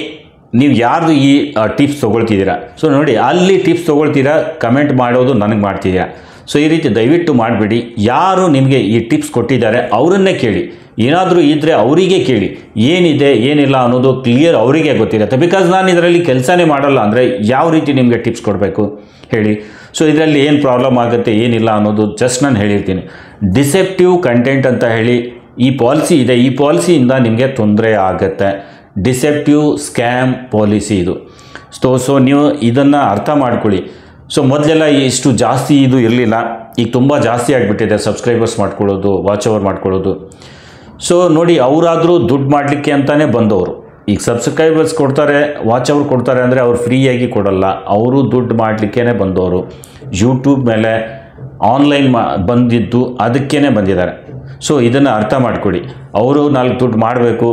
A: ನೀವು ಯಾರ್ದು ಈ ಟಿಪ್ಸ್ ತೊಗೊಳ್ತಿದ್ದೀರಾ, ಸೊ ನೋಡಿ ಅಲ್ಲಿ ಟಿಪ್ಸ್ ತೊಗೊಳ್ತೀರಾ, ಕಮೆಂಟ್ ಮಾಡೋದು ನನಗೆ ಮಾಡ್ತಿದ್ದೀರಾ. ಸೊ ಈ ರೀತಿ ದಯವಿಟ್ಟು ಮಾಡಬೇಡಿ. ಯಾರು ನಿಮಗೆ ಈ ಟಿಪ್ಸ್ ಕೊಟ್ಟಿದ್ದಾರೆ ಅವರನ್ನೇ ಕೇಳಿ. ಏನಾದರೂ ಇದ್ದರೆ ಅವರಿಗೆ ಕೇಳಿ, ಏನಿದೆ ಏನಿಲ್ಲ ಅನ್ನೋದು ಕ್ಲಿಯರ್ ಅವರಿಗೆ ಗೊತ್ತಿರುತ್ತೆ. ಬಿಕಾಸ್ ನಾನು ಇದರಲ್ಲಿ ಕೆಲಸನೇ ಮಾಡಲ್ಲ ಅಂದರೆ ಯಾವ ರೀತಿ ನಿಮಗೆ ಟಿಪ್ಸ್ ಕೊಡಬೇಕು ಹೇಳಿ. ಸೊ ಇದರಲ್ಲಿ ಏನು ಪ್ರಾಬ್ಲಮ್ ಆಗುತ್ತೆ ಏನಿಲ್ಲ ಅನ್ನೋದು ಜಸ್ಟ್ ನಾನು ಹೇಳಿರ್ತೀನಿ. ಡಿಸೆಪ್ಟಿವ್ ಕಂಟೆಂಟ್ ಅಂತ ಹೇಳಿ ಈ ಪಾಲಿಸಿ ಇದೆ, ಈ ಪಾಲಿಸಿಯಿಂದ ನಿಮಗೆ ತೊಂದರೆ ಆಗುತ್ತೆ. ಡಿಸೆಪ್ಟಿವ್ ಸ್ಕ್ಯಾಮ್ ಪಾಲಿಸಿ ಇದು. ಸೊ ನೀವು ಇದನ್ನು ಅರ್ಥ ಮಾಡ್ಕೊಳ್ಳಿ. ಸೊ ಮೊದಲೆಲ್ಲ ಇಷ್ಟು ಜಾಸ್ತಿ ಇದು ಇರಲಿಲ್ಲ, ಈಗ ತುಂಬ ಜಾಸ್ತಿ ಆಗಿಬಿಟ್ಟಿದೆ ಸಬ್ಸ್ಕ್ರೈಬರ್ಸ್ ಮಾಡ್ಕೊಳ್ಳೋದು, ವಾಚ್ ಓವರ್ ಮಾಡ್ಕೊಳ್ಳೋದು. ಸೊ ನೋಡಿ, ಅವರಾದರೂ ದುಡ್ಡು ಮಾಡಲಿಕ್ಕೆ ಅಂತಲೇ ಬಂದವರು. ಈಗ ಸಬ್ಸ್ಕ್ರೈಬರ್ಸ್ ಕೊಡ್ತಾರೆ, ವಾಚ್ ಅವರ್ ಕೊಡ್ತಾರೆ ಅಂದರೆ ಅವ್ರು ಫ್ರೀಯಾಗಿ ಕೊಡಲ್ಲ, ಅವರು ದುಡ್ಡು ಮಾಡಲಿಕ್ಕೇ ಬಂದವರು. ಯೂಟ್ಯೂಬ್ ಮೇಲೆ ಆನ್ಲೈನ್ ಬಂದಿದ್ದು ಅದಕ್ಕೇ ಬಂದಿದ್ದಾರೆ. ಸೊ ಇದನ್ನು ಅರ್ಥ ಮಾಡ್ಕೊಳ್ಳಿ. ಅವರು 4 ದುಡ್ಡು ಮಾಡಬೇಕು,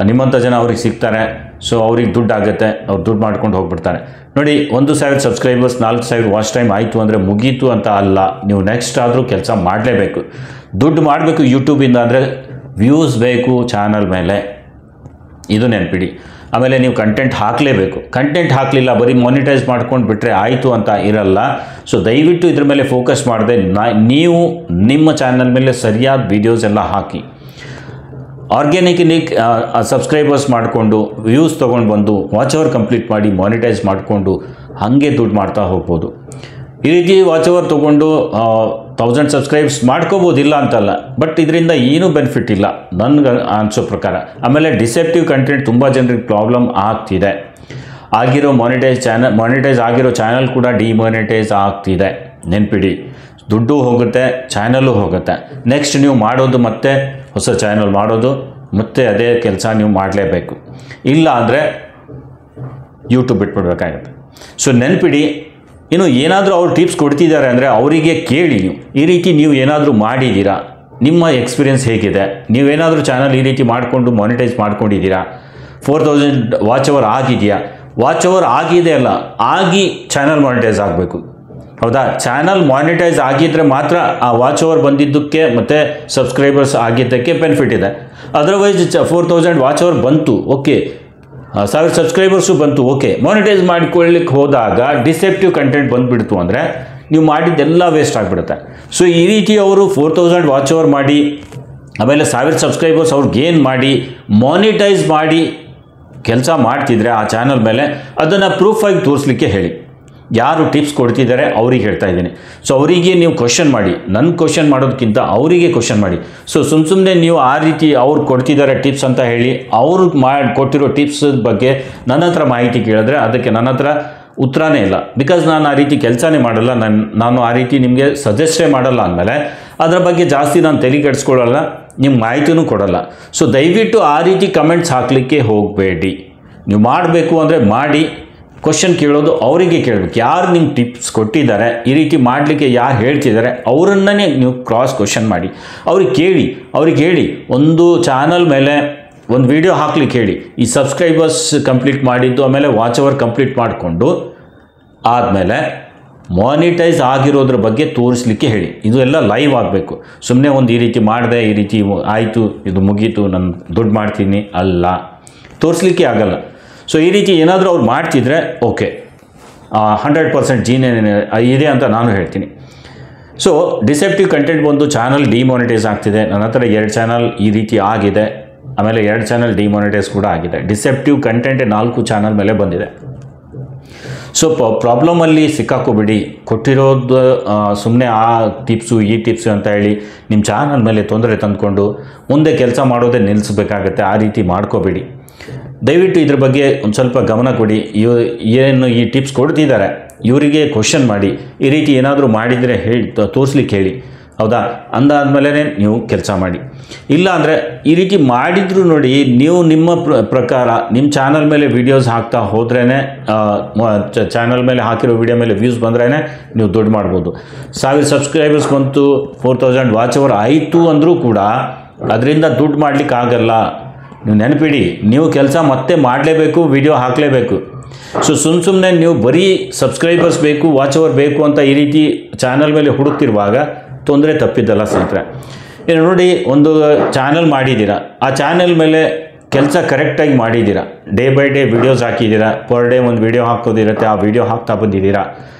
A: ನಿಮ್ಮಂಥ ಜನ ಅವ್ರಿಗೆ ಸಿಗ್ತಾರೆ. ಸೊ ಅವ್ರಿಗೆ ದುಡ್ಡು ಆಗುತ್ತೆ, ಅವ್ರು ದುಡ್ಡು ಮಾಡ್ಕೊಂಡು ಹೋಗ್ಬಿಡ್ತಾರೆ. ನೋಡಿ, 1,000 ಸಬ್ಸ್ಕ್ರೈಬರ್ಸ್ 4,000 ವಾಚ್ ಟೈಮ್ ಆಯಿತು ಅಂದರೆ ಮುಗೀತು ಅಂತ ಅಲ್ಲ. ನೀವು ನೆಕ್ಸ್ಟ್ ಆದರೂ ಕೆಲಸ ಮಾಡಲೇಬೇಕು. ದುಡ್ಡು ಮಾಡಬೇಕು ಯೂಟ್ಯೂಬಿಂದ ಅಂದರೆ ವ್ಯೂಸ್ ಬೇಕು ಚಾನಲ್ ಮೇಲೆ, ಇದು ನೆನಪಿಡಿ. ಆಮೇಲೆ ನೀವು ಕಂಟೆಂಟ್ ಹಾಕಲೇಬೇಕು. ಕಂಟೆಂಟ್ ಹಾಕಲಿಲ್ಲ, ಬರೀ ಮಾನಿಟೈಸ್ ಮಾಡ್ಕೊಂಡು ಬಿಟ್ಟರೆ ಆಯಿತು ಅಂತ ಇರಲ್ಲ. ಸೊ ದಯವಿಟ್ಟು ಇದ್ರ ಮೇಲೆ ಫೋಕಸ್ ಮಾಡದೆ ನೀವು ನಿಮ್ಮ ಚಾನಲ್ ಮೇಲೆ ಸರಿಯಾದ ವೀಡಿಯೋಸ್ ಎಲ್ಲ ಹಾಕಿ. ಆರ್ಗ್ಯಾನಿಕ್ ಸಬ್ಸ್ಕ್ರೈಬರ್ಸ್ ಮಾಡಿಕೊಂಡು ವ್ಯೂಸ್ ತೊಗೊಂಡು ಬಂದು ವಾಚ್ ಅವರ್ ಕಂಪ್ಲೀಟ್ ಮಾಡಿ ಮಾನಿಟೈಸ್ ಮಾಡಿಕೊಂಡು ಹಾಗೆ ದುಡ್ಡು ಮಾಡ್ತಾ ಹೋಗ್ಬೋದು. ಈ ರೀತಿ ವಾಚ್ ಅವರ್ ತೊಗೊಂಡು 1000 ಸಬ್ಸ್ಕ್ರೈಬ್ಸ್ ಮಾಡ್ಕೋಬೋದಿಲ್ಲ ಅಂತಲ್ಲ, ಬಟ್ ಇದರಿಂದ ಏನೂ ಬೆನಿಫಿಟ್ ಇಲ್ಲ ನನಗೆ ಅನಿಸೋ ಪ್ರಕಾರ. ಆಮೇಲೆ ಡಿಸೆಪ್ಟಿವ್ ಕಂಟೆಂಟ್ ತುಂಬ ಜನರಿಗೆ ಪ್ರಾಬ್ಲಮ್ ಆಗ್ತಿದೆ. ಆಗಿರೋ ಮಾನಿಟೈಸ್ ಆಗಿರೋ ಚಾನಲ್ ಕೂಡ ಡಿಮಾನಿಟೈಸ್ ಆಗ್ತಿದೆ. ನೆನಪಿಡಿ, ದುಡ್ಡು ಹೋಗುತ್ತೆ, ಚಾನಲ್ಲು ಹೋಗುತ್ತೆ. ನೆಕ್ಸ್ಟ್ ನೀವು ಮಾಡೋದು ಮತ್ತೆ ಹೊಸ ಚಾನಲ್ ಮಾಡೋದು, ಮತ್ತೆ ಅದೇ ಕೆಲಸ ನೀವು ಮಾಡಲೇಬೇಕು. ಇಲ್ಲ ಅಂದರೆ ಯೂಟ್ಯೂಬ್ ಬಿಟ್ಬಿಡ್ಬೇಕಾಗುತ್ತೆ. ಸೊ ನೆನಪಿಡಿ, ಇನ್ನು ಏನಾದರೂ ಅವ್ರು ಟಿಪ್ಸ್ ಕೊಡ್ತಿದ್ದಾರೆ ಅಂದರೆ ಅವರಿಗೆ ಕೇಳಿ. ನೀವು ಈ ರೀತಿ ನೀವು ಏನಾದರೂ ಮಾಡಿದ್ದೀರಾ, ನಿಮ್ಮ ಎಕ್ಸ್ಪೀರಿಯೆನ್ಸ್ ಹೇಗಿದೆ, ನೀವೇನಾದರೂ ಚಾನಲ್ ಈ ರೀತಿ ಮಾಡಿಕೊಂಡು ಮಾನಿಟೈಸ್ ಮಾಡ್ಕೊಂಡಿದ್ದೀರಾ, 4000 ವಾಚ್ ಅವರ್ ಆಗಿದೆಯಾ? ವಾಚ್ ಅವರ್ ಆಗಿದೆ ಅಲ್ಲ, ಆಗಿ ಚಾನಲ್ ಮಾನಿಟೈಸ್ ಆಗಬೇಕು. ಹೌದಾ? ಚಾನಲ್ ಮಾನಿಟೈಸ್ ಆಗಿದ್ದರೆ ಮಾತ್ರ ಆ ವಾಚ್ ಓವರ್ ಬಂದಿದ್ದಕ್ಕೆ ಮತ್ತು ಸಬ್ಸ್ಕ್ರೈಬರ್ಸ್ ಆಗಿದ್ದಕ್ಕೆ ಬೆನಿಫಿಟ್ ಇದೆ. ಅದರ್ವೈಸ್ 4000 ವಾಚ್ ಓವರ್ ಬಂತು, ಓಕೆ, 1000 ಸಬ್ಸ್ಕ್ರೈಬರ್ಸು ಬಂತು, ಓಕೆ, ಮಾನಿಟೈಸ್ ಮಾಡಿಕೊಳ್ಳಿಕ್ಕೆ ಹೋದಾಗ ಡಿಸೆಪ್ಟಿವ್ ಕಂಟೆಂಟ್ ಬಂದುಬಿಡ್ತು ಅಂದರೆ ನೀವು ಮಾಡಿದ್ದೆಲ್ಲ ವೇಸ್ಟ್ ಆಗಿಬಿಡುತ್ತೆ. ಸೊ ಈ ರೀತಿ ಅವರು 4000 ವಾಚ್ ಓವರ್ ಮಾಡಿ ಆಮೇಲೆ 1000 ಸಬ್ಸ್ಕ್ರೈಬರ್ಸ್ ಅವ್ರು ಗೇನ್ ಮಾಡಿ ಮಾನಿಟೈಸ್ ಮಾಡಿ ಕೆಲಸ ಮಾಡ್ತಿದ್ರೆ ಆ ಚಾನಲ್ ಮೇಲೆ, ಅದನ್ನು ಪ್ರೂಫಾಗಿ ತೋರಿಸ್ಲಿಕ್ಕೆ ಹೇಳಿ. ಯಾರು ಟಿಪ್ಸ್ ಕೊಡ್ತಿದ್ದಾರೆ ಅವ್ರಿಗೆ ಹೇಳ್ತಾ ಇದ್ದೀನಿ. ಸೊ ಅವರಿಗೆ ನೀವು ಕ್ವಶನ್ ಮಾಡಿ, ನನ್ನ ಕ್ವಶನ್ ಮಾಡೋದಕ್ಕಿಂತ ಅವರಿಗೆ ಕ್ವಶನ್ ಮಾಡಿ. ಸೊ ಸುಮ್ಮನೆ ನೀವು ಆ ರೀತಿ ಅವ್ರು ಕೊಡ್ತಿದ್ದಾರೆ ಟಿಪ್ಸ್ ಅಂತ ಹೇಳಿ ಅವ್ರು ಕೊಟ್ಟಿರೋ ಟಿಪ್ಸ್ ಬಗ್ಗೆ ನನ್ನ ಹತ್ರ ಮಾಹಿತಿ ಕೇಳಿದ್ರೆ ಅದಕ್ಕೆ ನನ್ನ ಹತ್ರ ಉತ್ತರನೇ ಇಲ್ಲ. ಬಿಕಾಸ್ ನಾನು ಆ ರೀತಿ ಕೆಲಸನೇ ಮಾಡಲ್ಲ, ನಾನು ಆ ರೀತಿ ನಿಮಗೆ ಸಜೆಸ್ಟೇ ಮಾಡಲ್ಲ. ಅಂದಮೇಲೆ ಅದರ ಬಗ್ಗೆ ಜಾಸ್ತಿ ನಾನು ತಲೆ ಕೆಡಿಸ್ಕೊಳ್ಳಲ್ಲ, ನಿಮ್ಗೆ ಮಾಹಿತಿನೂ ಕೊಡಲ್ಲ. ಸೊ ದಯವಿಟ್ಟು ಆ ರೀತಿ ಕಮೆಂಟ್ಸ್ ಹಾಕಲಿಕ್ಕೆ ಹೋಗಬೇಡಿ. ನೀವು ಮಾಡಬೇಕು ಅಂದರೆ ಮಾಡಿ, ಕ್ವಶನ್ ಕೇಳೋದು ಅವರಿಗೆ ಕೇಳಬೇಕು. ಯಾರು ನಿಮ್ಗೆ ಟಿಪ್ಸ್ ಕೊಟ್ಟಿದ್ದಾರೆ, ಈ ರೀತಿ ಮಾಡಲಿಕ್ಕೆ ಯಾರು ಹೇಳ್ತಿದ್ದಾರೆ ಅವರನ್ನೇ ನೀವು ಕ್ರಾಸ್ ಕ್ವಶನ್ ಮಾಡಿ. ಅವ್ರಿಗೆ ಹೇಳಿ ಒಂದು ಚಾನಲ್ ಮೇಲೆ ಒಂದು ವಿಡಿಯೋ ಹಾಕ್ಲಿಕ್ಕೆ ಹೇಳಿ. ಈ ಸಬ್ಸ್ಕ್ರೈಬರ್ಸ್ ಕಂಪ್ಲೀಟ್ ಮಾಡಿದ್ದು ಆಮೇಲೆ ವಾಚ್ ಅವರ್ ಕಂಪ್ಲೀಟ್ ಮಾಡಿಕೊಂಡು ಆದಮೇಲೆ ಮಾನಿಟೈಸ್ ಆಗಿರೋದ್ರ ಬಗ್ಗೆ ತೋರಿಸ್ಲಿಕ್ಕೆ ಹೇಳಿ. ಇದು ಎಲ್ಲ ಲೈವ್ ಆಗಬೇಕು. ಸುಮ್ಮನೆ ಒಂದು ಈ ರೀತಿ ಮಾಡಿದೆ, ಈ ರೀತಿ ಆಯಿತು, ಇದು ಮುಗೀತು, ನಾನು ದುಡ್ಡು ಮಾಡ್ತೀನಿ ಅಲ್ಲ, ತೋರಿಸ್ಲಿಕ್ಕೆ ಆಗಲ್ಲ. ಸೊ ಈ ರೀತಿ ಏನಾದರೂ ಅವ್ರು ಮಾಡ್ತಿದ್ರೆ ಓಕೆ, 100% ಜೀನೇ ಇದೆ ಅಂತ ನಾನು ಹೇಳ್ತೀನಿ. ಸೊ ಡಿಸೆಪ್ಟಿವ್ ಕಂಟೆಂಟ್ ಬಂದು ಚಾನಲ್ ಡಿಮಾನಿಟೈಸ್ ಆಗ್ತಿದೆ. ನನ್ನ ಹತ್ರ 2 ಚಾನಲ್ ಈ ರೀತಿ ಆಗಿದೆ, ಆಮೇಲೆ 2 ಚಾನಲ್ ಡಿಮಾನಿಟೈಸ್ ಕೂಡ ಆಗಿದೆ. ಡಿಸೆಪ್ಟಿವ್ ಕಂಟೆಂಟ್ 4 ಚಾನಲ್ ಮೇಲೆ ಬಂದಿದೆ. ಸೊ ಪ್ರಾಬ್ಲಮಲ್ಲಿ ಸಿಕ್ಕಾಕೋಬಿಡಿ. ಕೊಟ್ಟಿರೋದು ಸುಮ್ಮನೆ ಆ ಟಿಪ್ಸು ಈ ಟಿಪ್ಸು ಅಂತ ಹೇಳಿ ನಿಮ್ಮ ಚಾನಲ್ ಮೇಲೆ ತೊಂದರೆ ತಂದುಕೊಂಡು ಮುಂದೆ ಕೆಲಸ ಮಾಡೋದೇ ನಿಲ್ಲಿಸಬೇಕಾಗತ್ತೆ. ಆ ರೀತಿ ಮಾಡ್ಕೋಬೇಡಿ. ದಯವಿಟ್ಟು ಇದ್ರ ಬಗ್ಗೆ ಒಂದು ಸ್ವಲ್ಪ ಗಮನ ಕೊಡಿ. ಏನು ಈ ಟಿಪ್ಸ್ ಕೊಡ್ತಿದ್ದಾರೆ ಇವರಿಗೆ ಕ್ವಶನ್ ಮಾಡಿ. ಈ ರೀತಿ ಏನಾದರೂ ಮಾಡಿದರೆ ತೋರಿಸ್ಲಿಕ್ಕೆ ಹೇಳಿ. ಹೌದಾ? ಅಂದಾದ್ಮೇಲೆ ನೀವು ಕೆಲಸ ಮಾಡಿ. ಇಲ್ಲ ಅಂದರೆ ಈ ರೀತಿ ಮಾಡಿದ್ರು ನೋಡಿ, ನೀವು ನಿಮ್ಮ ಪ್ರಕಾರ ನಿಮ್ಮ ಚಾನಲ್ ಮೇಲೆ ವೀಡಿಯೋಸ್ ಹಾಕ್ತಾ ಹೋದ್ರೇ, ಚಾನಲ್ ಮೇಲೆ ಹಾಕಿರೋ ವಿಡಿಯೋ ಮೇಲೆ ವ್ಯೂಸ್ ಬಂದ್ರೇ ನೀವು ದುಡ್ಡು ಮಾಡ್ಬೋದು. 1000 ಸಬ್ಸ್ಕ್ರೈಬರ್ಸ್ ಬಂತು, 4000 ವಾಚ್ ಅವರ್ ಆಯಿತು ಅಂದರೂ ಕೂಡ ಅದರಿಂದ ದುಡ್ಡು ಮಾಡಲಿಕ್ಕೆ ಆಗಲ್ಲ. ನೀವು ನೆನಪಿಡಿ, ನೀವು ಕೆಲಸ ಮತ್ತೆ ಮಾಡಲೇಬೇಕು, ವಿಡಿಯೋ ಹಾಕಲೇಬೇಕು. ಸೊ ಸುಮ್ಮನೆ ನೀವು ಬರೀ ಸಬ್ಸ್ಕ್ರೈಬರ್ಸ್ ಬೇಕು, ವಾಚ್ ಅವರ್ ಬೇಕು ಅಂತ ಈ ರೀತಿ ಚಾನಲ್ ಮೇಲೆ ಹುಡುಕ್ತಿರುವಾಗ ತೊಂದರೆ ತಪ್ಪಿದ್ದಲ್ಲ ಸ್ನೇಹಿತರೆ. ಇನ್ನು ನೋಡಿ, ಒಂದು ಚಾನಲ್ ಮಾಡಿದ್ದೀರಾ, ಆ ಚಾನಲ್ ಮೇಲೆ ಕೆಲಸ ಕರೆಕ್ಟಾಗಿ ಮಾಡಿದ್ದೀರಾ, ಡೇ ಬೈ ಡೇ ವಿಡಿಯೋಸ್ ಹಾಕಿದ್ದೀರಾ, ಪರ್ ಡೇ ಒಂದು ವಿಡಿಯೋ ಹಾಕೋದಿರುತ್ತೆ, ಆ ವಿಡಿಯೋ ಹಾಕ್ತಾ ಬಂದಿದ್ದೀರಾ,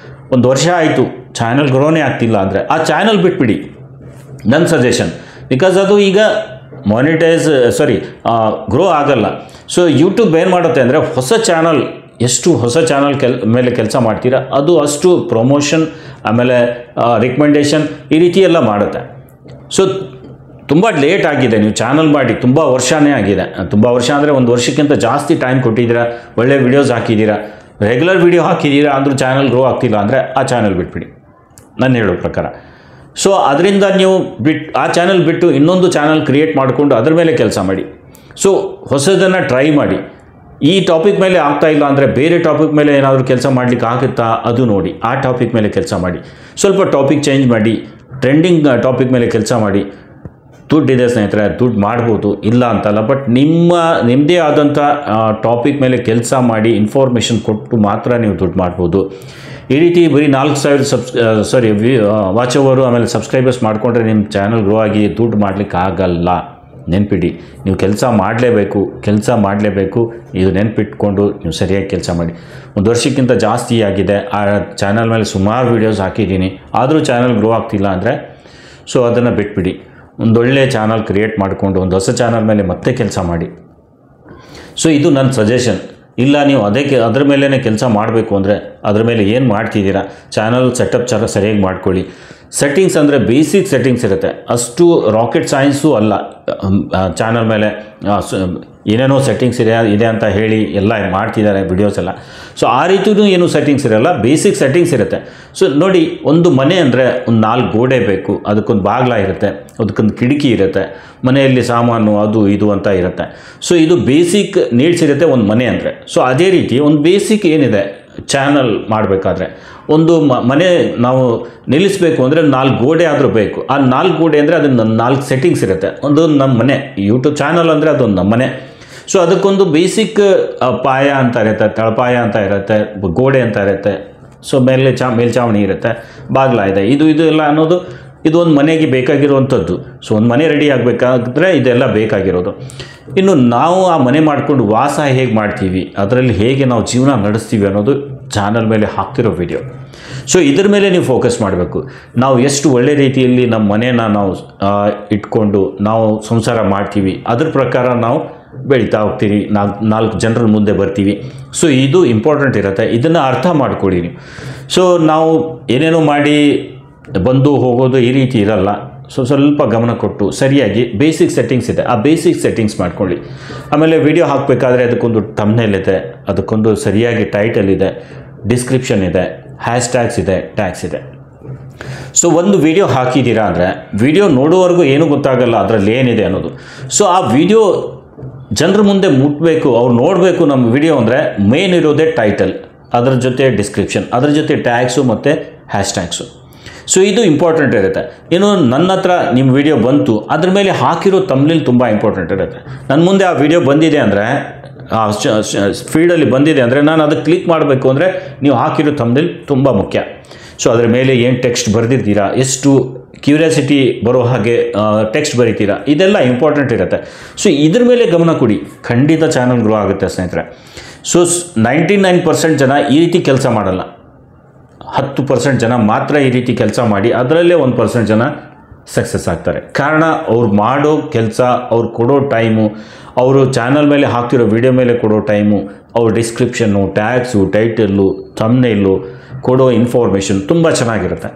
A: 1 ವರ್ಷ ಆಯಿತು, ಚಾನಲ್ ಗ್ರೋನೇ ಆಗ್ತಿಲ್ಲ ಅಂದರೆ ಆ ಚಾನಲ್ ಬಿಟ್ಬಿಡಿ. ನನ್ನ ಸಜೆಷನ್, ಬಿಕಾಸ್ ಅದು ಈಗ ಗ್ರೋ ಆಗಲ್ಲ. ಸೊ ಯೂಟ್ಯೂಬ್ ಏನು ಮಾಡುತ್ತೆ ಅಂದರೆ, ಹೊಸ ಚಾನಲ್ ಮೇಲೆ ಕೆಲಸ ಮಾಡ್ತೀರಾ, ಅದು ಅಷ್ಟು ಪ್ರಮೋಷನ್, ಆಮೇಲೆ ರಿಕಮೆಂಡೇಷನ್ ಈ ರೀತಿ ಎಲ್ಲ ಮಾಡುತ್ತೆ. ಸೊ ತುಂಬ ಲೇಟ್ ಆಗಿದೆ, ನೀವು ಚಾನಲ್ ಮಾಡಿ ತುಂಬ ವರ್ಷನೇ ಆಗಿದೆ. ತುಂಬ ವರ್ಷ ಅಂದರೆ 1 ವರ್ಷಕ್ಕಿಂತ ಜಾಸ್ತಿ ಟೈಮ್ ಕೊಟ್ಟಿದ್ದೀರಾ, ಒಳ್ಳೆ ವೀಡಿಯೋಸ್ ಹಾಕಿದ್ದೀರಾ, ರೆಗ್ಯುಲರ್ ವೀಡಿಯೋ ಹಾಕಿದ್ದೀರಾ, ಅಂದರೂ ಚಾನಲ್ ಗ್ರೋ ಆಗ್ತಿಲ್ಲ ಅಂದರೆ ಆ ಚಾನಲ್ ಬಿಟ್ಬಿಡಿ, ನಾನು ಹೇಳೋ ಪ್ರಕಾರ. ಸೊ ಅದರಿಂದ ನೀವು ಆ ಚಾನಲ್ ಬಿಟ್ಟು ಇನ್ನೊಂದು ಚಾನಲ್ ಕ್ರಿಯೇಟ್ ಮಾಡಿಕೊಂಡು ಅದರ ಮೇಲೆ ಕೆಲಸ ಮಾಡಿ. ಸೊ ಹೊಸದನ್ನು ಟ್ರೈ ಮಾಡಿ. ಈ ಟಾಪಿಕ್ ಮೇಲೆ ಆಗ್ತಾ ಇಲ್ಲ ಅಂದರೆ ಬೇರೆ ಟಾಪಿಕ್ ಮೇಲೆ ಏನಾದರೂ ಕೆಲಸ ಮಾಡಲಿಕ್ಕೆ ಆಗುತ್ತಾ ಅದು ನೋಡಿ, ಆ ಟಾಪಿಕ್ ಮೇಲೆ ಕೆಲಸ ಮಾಡಿ. ಸ್ವಲ್ಪ ಟಾಪಿಕ್ ಚೇಂಜ್ ಮಾಡಿ, ಟ್ರೆಂಡಿಂಗ್ ಟಾಪಿಕ್ ಮೇಲೆ ಕೆಲಸ ಮಾಡಿ. ದುಡ್ಡಿದೆ ಸ್ನೇಹಿತರೆ, ದುಡ್ಡು ಮಾಡ್ಬೋದು, ಇಲ್ಲ ಅಂತಲ್ಲ. ಬಟ್ ನಿಮ್ಮದೇ ಆದಂಥ ಟಾಪಿಕ್ ಮೇಲೆ ಕೆಲಸ ಮಾಡಿ, ಇನ್ಫಾರ್ಮೇಷನ್ ಕೊಟ್ಟು ಮಾತ್ರ ನೀವು ದುಡ್ಡು ಮಾಡ್ಬೋದು. ಈ ರೀತಿ ಬರೀ 4000 ವಾಚ್ ಓವರು ಆಮೇಲೆ ಸಬ್ಸ್ಕ್ರೈಬರ್ಸ್ ಮಾಡಿಕೊಂಡ್ರೆ ನಿಮ್ಮ ಚಾನಲ್ ಗ್ರೋ ಆಗಿ ದುಡ್ಡು ಮಾಡಲಿಕ್ಕೆ ಆಗಲ್ಲ. ನೆನ್ಪಿಡಿ, ನೀವು ಕೆಲಸ ಮಾಡಲೇಬೇಕು. ಇದು ನೆನ್ಪಿಟ್ಕೊಂಡು ನೀವು ಸರಿಯಾಗಿ ಕೆಲಸ ಮಾಡಿ. 1 ವರ್ಷಕ್ಕಿಂತ ಜಾಸ್ತಿ ಆಗಿದೆ, ಆ ಚಾನಲ್ ಮೇಲೆ ಸುಮಾರು ವೀಡಿಯೋಸ್ ಹಾಕಿದ್ದೀನಿ, ಆದರೂ ಚಾನಲ್ ಗ್ರೋ ಆಗ್ತಿಲ್ಲ ಅಂದರೆ ಸೊ ಅದನ್ನು ಬಿಟ್ಬಿಡಿ. ಒಂದೊಳ್ಳೆ ಚಾನಲ್ ಕ್ರಿಯೇಟ್ ಮಾಡಿಕೊಂಡು ಒಂದು ಹೊಸ ಚಾನಲ್ ಮೇಲೆ ಮತ್ತೆ ಕೆಲಸ ಮಾಡಿ. ಸೊ ಇದು ನನ್ನ ಸಜೆಷನ್. ಇಲ್ಲ ನೀವು ಅದ್ರ ಮೇಲೇ ಕೆಲಸ ಮಾಡಬೇಕು ಅಂದರೆ ಅದ್ರ ಮೇಲೆ ಏನು ಮಾಡ್ತಿದ್ದೀರಾ, ಚಾನಲ್ ಸೆಟಪ್ ಸರಿಯಾಗಿ ಮಾಡ್ಕೊಳ್ಳಿ. ಸೆಟ್ಟಿಂಗ್ಸ್ ಅಂದರೆ ಬೇಸಿಕ್ ಸೆಟ್ಟಿಂಗ್ಸ್ ಇರುತ್ತೆ, ಅಷ್ಟು ರಾಕೆಟ್ ಸೈನ್ಸು ಅಲ್ಲ. ಚಾನಲ್ ಮೇಲೆ ಏನೇನೋ ಸೆಟ್ಟಿಂಗ್ಸ್ ಇದೆ ಅಂತ ಹೇಳಿ ಎಲ್ಲ ಮಾಡ್ತಿದ್ದಾರೆ ವಿಡಿಯೋಸ್ ಎಲ್ಲ. ಸೊ ಆ ರೀತಿಯೂ ಏನು ಸೆಟ್ಟಿಂಗ್ಸ್ ಇರಲ್ಲ, ಬೇಸಿಕ್ ಸೆಟ್ಟಿಂಗ್ಸ್ ಇರುತ್ತೆ. ಸೊ ನೋಡಿ, ಒಂದು ಮನೆ ಅಂದರೆ ಒಂದು 4 ಗೋಡೆ ಬೇಕು, ಅದಕ್ಕೊಂದು ಬಾಗಿಲ ಇರುತ್ತೆ, ಅದಕ್ಕೊಂದು ಕಿಟಕಿ ಇರುತ್ತೆ, ಮನೆಯಲ್ಲಿ ಸಾಮಾನು ಅದು ಇದು ಅಂತ ಇರುತ್ತೆ. ಸೊ ಇದು ಬೇಸಿಕ್ ನೀಡ್ಸ್ ಇರುತ್ತೆ ಒಂದು ಮನೆ ಅಂದರೆ. ಸೊ ಅದೇ ರೀತಿ ಒಂದು ಬೇಸಿಕ್ ಏನಿದೆ ಚಾನಲ್ ಮಾಡಬೇಕಾದ್ರೆ, ಒಂದು ಮನೆ ನಾವು ನಿಲ್ಲಿಸಬೇಕು ಅಂದರೆ 4 ಗೋಡೆ ಆದರೂ ಬೇಕು. ಆ 4 ಗೋಡೆ ಅಂದರೆ ಅದನ್ನು 4 ಸೆಟ್ಟಿಂಗ್ಸ್ ಇರುತ್ತೆ. ಒಂದು ನಮ್ಮ ಮನೆ, ಯೂಟ್ಯೂಬ್ ಚಾನಲ್ ಅಂದರೆ ಅದೊಂದು ನಮ್ಮ ಮನೆ. ಸೊ ಅದಕ್ಕೊಂದು ಬೇಸಿಕ್ ಪಾಯ ಅಂತ ಇರುತ್ತೆ, ತಳಪಾಯ ಅಂತ ಇರುತ್ತೆ, ಗೋಡೆ ಅಂತ ಇರುತ್ತೆ, ಸೊ ಮೇಲ್ಚಾವಣಿ ಇರುತ್ತೆ, ಬಾಗಿಲ ಇದೆ, ಇದು ಎಲ್ಲ ಅನ್ನೋದು ಇದು ಒಂದು ಮನೆಗೆ ಬೇಕಾಗಿರುವಂಥದ್ದು. ಸೊ ಒಂದು ಮನೆ ರೆಡಿ ಆಗಬೇಕಾದ್ರೆ ಇದೆಲ್ಲ ಬೇಕಾಗಿರೋದು. ಇನ್ನು ನಾವು ಆ ಮನೆ ಮಾಡಿಕೊಂಡು ವಾಸ ಹೇಗೆ ಮಾಡ್ತೀವಿ, ಅದರಲ್ಲಿ ಹೇಗೆ ನಾವು ಜೀವನ ನಡೆಸ್ತೀವಿ ಅನ್ನೋದು ಚಾನಲ್ ಮೇಲೆ ಹಾಕ್ತಿರೋ ವಿಡಿಯೋ. ಸೊ ಇದ್ರ ಮೇಲೆ ನೀವು ಫೋಕಸ್ ಮಾಡಬೇಕು. ನಾವು ಎಷ್ಟು ಒಳ್ಳೆ ರೀತಿಯಲ್ಲಿ ನಮ್ಮ ಮನೇನ ನಾವು ಇಟ್ಕೊಂಡು ನಾವು ಸಂಸಾರ ಮಾಡ್ತೀವಿ, ಅದ್ರ ಪ್ರಕಾರ ನಾವು ಬೆಳೀತಾ ಹೋಗ್ತೀವಿ, 4 ಜನರ ಮುಂದೆ ಬರ್ತೀವಿ. ಸೊ ಇದು ಇಂಪಾರ್ಟೆಂಟ್ ಇರುತ್ತೆ, ಇದನ್ನು ಅರ್ಥ ಮಾಡ್ಕೊಳ್ಳಿ ನೀವು. ಸೊ ನಾವು ಏನೇನೋ ಮಾಡಿ ಬಂದು ಹೋಗೋದು ಈ ರೀತಿ ಇರಲ್ಲ. ಸೊ ಸ್ವಲ್ಪ ಗಮನ ಕೊಟ್ಟು ಸರಿಯಾಗಿ ಬೇಸಿಕ್ ಸೆಟ್ಟಿಂಗ್ಸ್ ಇದೆ, ಆ ಬೇಸಿಕ್ ಸೆಟ್ಟಿಂಗ್ಸ್ ಮಾಡ್ಕೊಳ್ಳಿ. ಆಮೇಲೆ ವಿಡಿಯೋ ಹಾಕಬೇಕಾದ್ರೆ ಅದಕ್ಕೊಂದು ಥಂಬ್ನೇಲ್ ಇದೆ, ಅದಕ್ಕೊಂದು ಸರಿಯಾಗಿ ಟೈಟಲ್ ಇದೆ, ಡಿಸ್ಕ್ರಿಪ್ಷನ್ ಇದೆ, ಹ್ಯಾಶ್ಟ್ಯಾಗ್ಸ್ ಇದೆ, ಟ್ಯಾಗ್ಸ್ ಇದೆ. ಸೊ ಒಂದು ವಿಡಿಯೋ ಹಾಕಿದ್ದೀರಾ ಅಂದರೆ ವಿಡಿಯೋ ನೋಡುವವರೆಗೂ ಏನೂ ಗೊತ್ತಾಗಲ್ಲ ಅದರಲ್ಲಿ ಏನಿದೆ ಅನ್ನೋದು. ಸೊ ಆ ವಿಡಿಯೋ ಜನರ ಮುಂದೆ ಮುಟ್ಟಬೇಕು, ಅವ್ರು ನೋಡಬೇಕು ನಮ್ಮ ವಿಡಿಯೋ ಅಂದರೆ ಮೇನ್ ಇರೋದೇ ಟೈಟಲ್, ಅದರ ಜೊತೆ ಡಿಸ್ಕ್ರಿಪ್ಷನ್, ಅದರ ಜೊತೆ ಟ್ಯಾಗ್ಸು ಮತ್ತು ಹ್ಯಾಶ್ಟ್ಯಾಗ್ಸು. ಸೊ ಇದು ಇಂಪಾರ್ಟೆಂಟ್ ಇರುತ್ತೆ. ಏನು ನನ್ನ ಹತ್ರ ನಿಮ್ಮ ವಿಡಿಯೋ ಬಂತು, ಅದ್ರ ಮೇಲೆ ಹಾಕಿರೋ ಥಂಬ್ನೇಲ್ ತುಂಬ ಇಂಪಾರ್ಟೆಂಟ್ ಇರುತ್ತೆ. ನನ್ನ ಮುಂದೆ ಆ ವಿಡಿಯೋ ಬಂದಿದೆ ಅಂದರೆ, ಫೀಡಲ್ಲಿ ಬಂದಿದೆ ಅಂದರೆ ನಾನು ಅದಕ್ಕೆ ಕ್ಲಿಕ್ ಮಾಡಬೇಕು ಅಂದರೆ ನೀವು ಹಾಕಿರೋ ಥಂಬ್ನೇಲ್ ತುಂಬ ಮುಖ್ಯ. ಸೊ ಅದರ ಮೇಲೆ ಏನು ಟೆಕ್ಸ್ಟ್ ಬರೆದಿರ್ತೀರಾ, ಎಷ್ಟು ಕ್ಯೂರಿಯಾಸಿಟಿ ಬರೋ ಹಾಗೆ ಟೆಕ್ಸ್ಟ್ ಬರೀತೀರಾ, ಇದೆಲ್ಲ ಇಂಪಾರ್ಟೆಂಟ್ ಇರುತ್ತೆ. ಸೊ ಇದ್ರ ಮೇಲೆ ಗಮನ ಕೊಡಿ, ಖಂಡಿತ ಚಾನಲ್ ಗ್ರೋ ಆಗುತ್ತೆ ಸ್ನೇಹಿತರೆ. ಸೊ 99% ಜನ ಈ ರೀತಿ ಕೆಲಸ ಮಾಡಲ್ಲ, 10% ಜನ ಮಾತ್ರ ಈ ರೀತಿ ಕೆಲಸ ಮಾಡಿ ಅದರಲ್ಲೇ 1% ಜನ ಸಕ್ಸಸ್ ಆಗ್ತಾರೆ. ಕಾರಣ ಅವ್ರು ಮಾಡೋ ಕೆಲಸ, ಅವ್ರು ಕೊಡೋ ಟೈಮು, ಅವರು ಚಾನಲ್ ಮೇಲೆ ಹಾಕ್ತಿರೋ ವಿಡಿಯೋ ಮೇಲೆ ಕೊಡೋ ಟೈಮು, ಅವ್ರ ಡಿಸ್ಕ್ರಿಪ್ಷನ್ನು, ಟ್ಯಾಗ್ಸು, ಟೈಟಲ್ಲು, ಥಂಬ್ನೇಲು, ಕೊಡೋ ಇನ್ಫಾರ್ಮೇಷನ್ ತುಂಬ ಚೆನ್ನಾಗಿರುತ್ತೆ.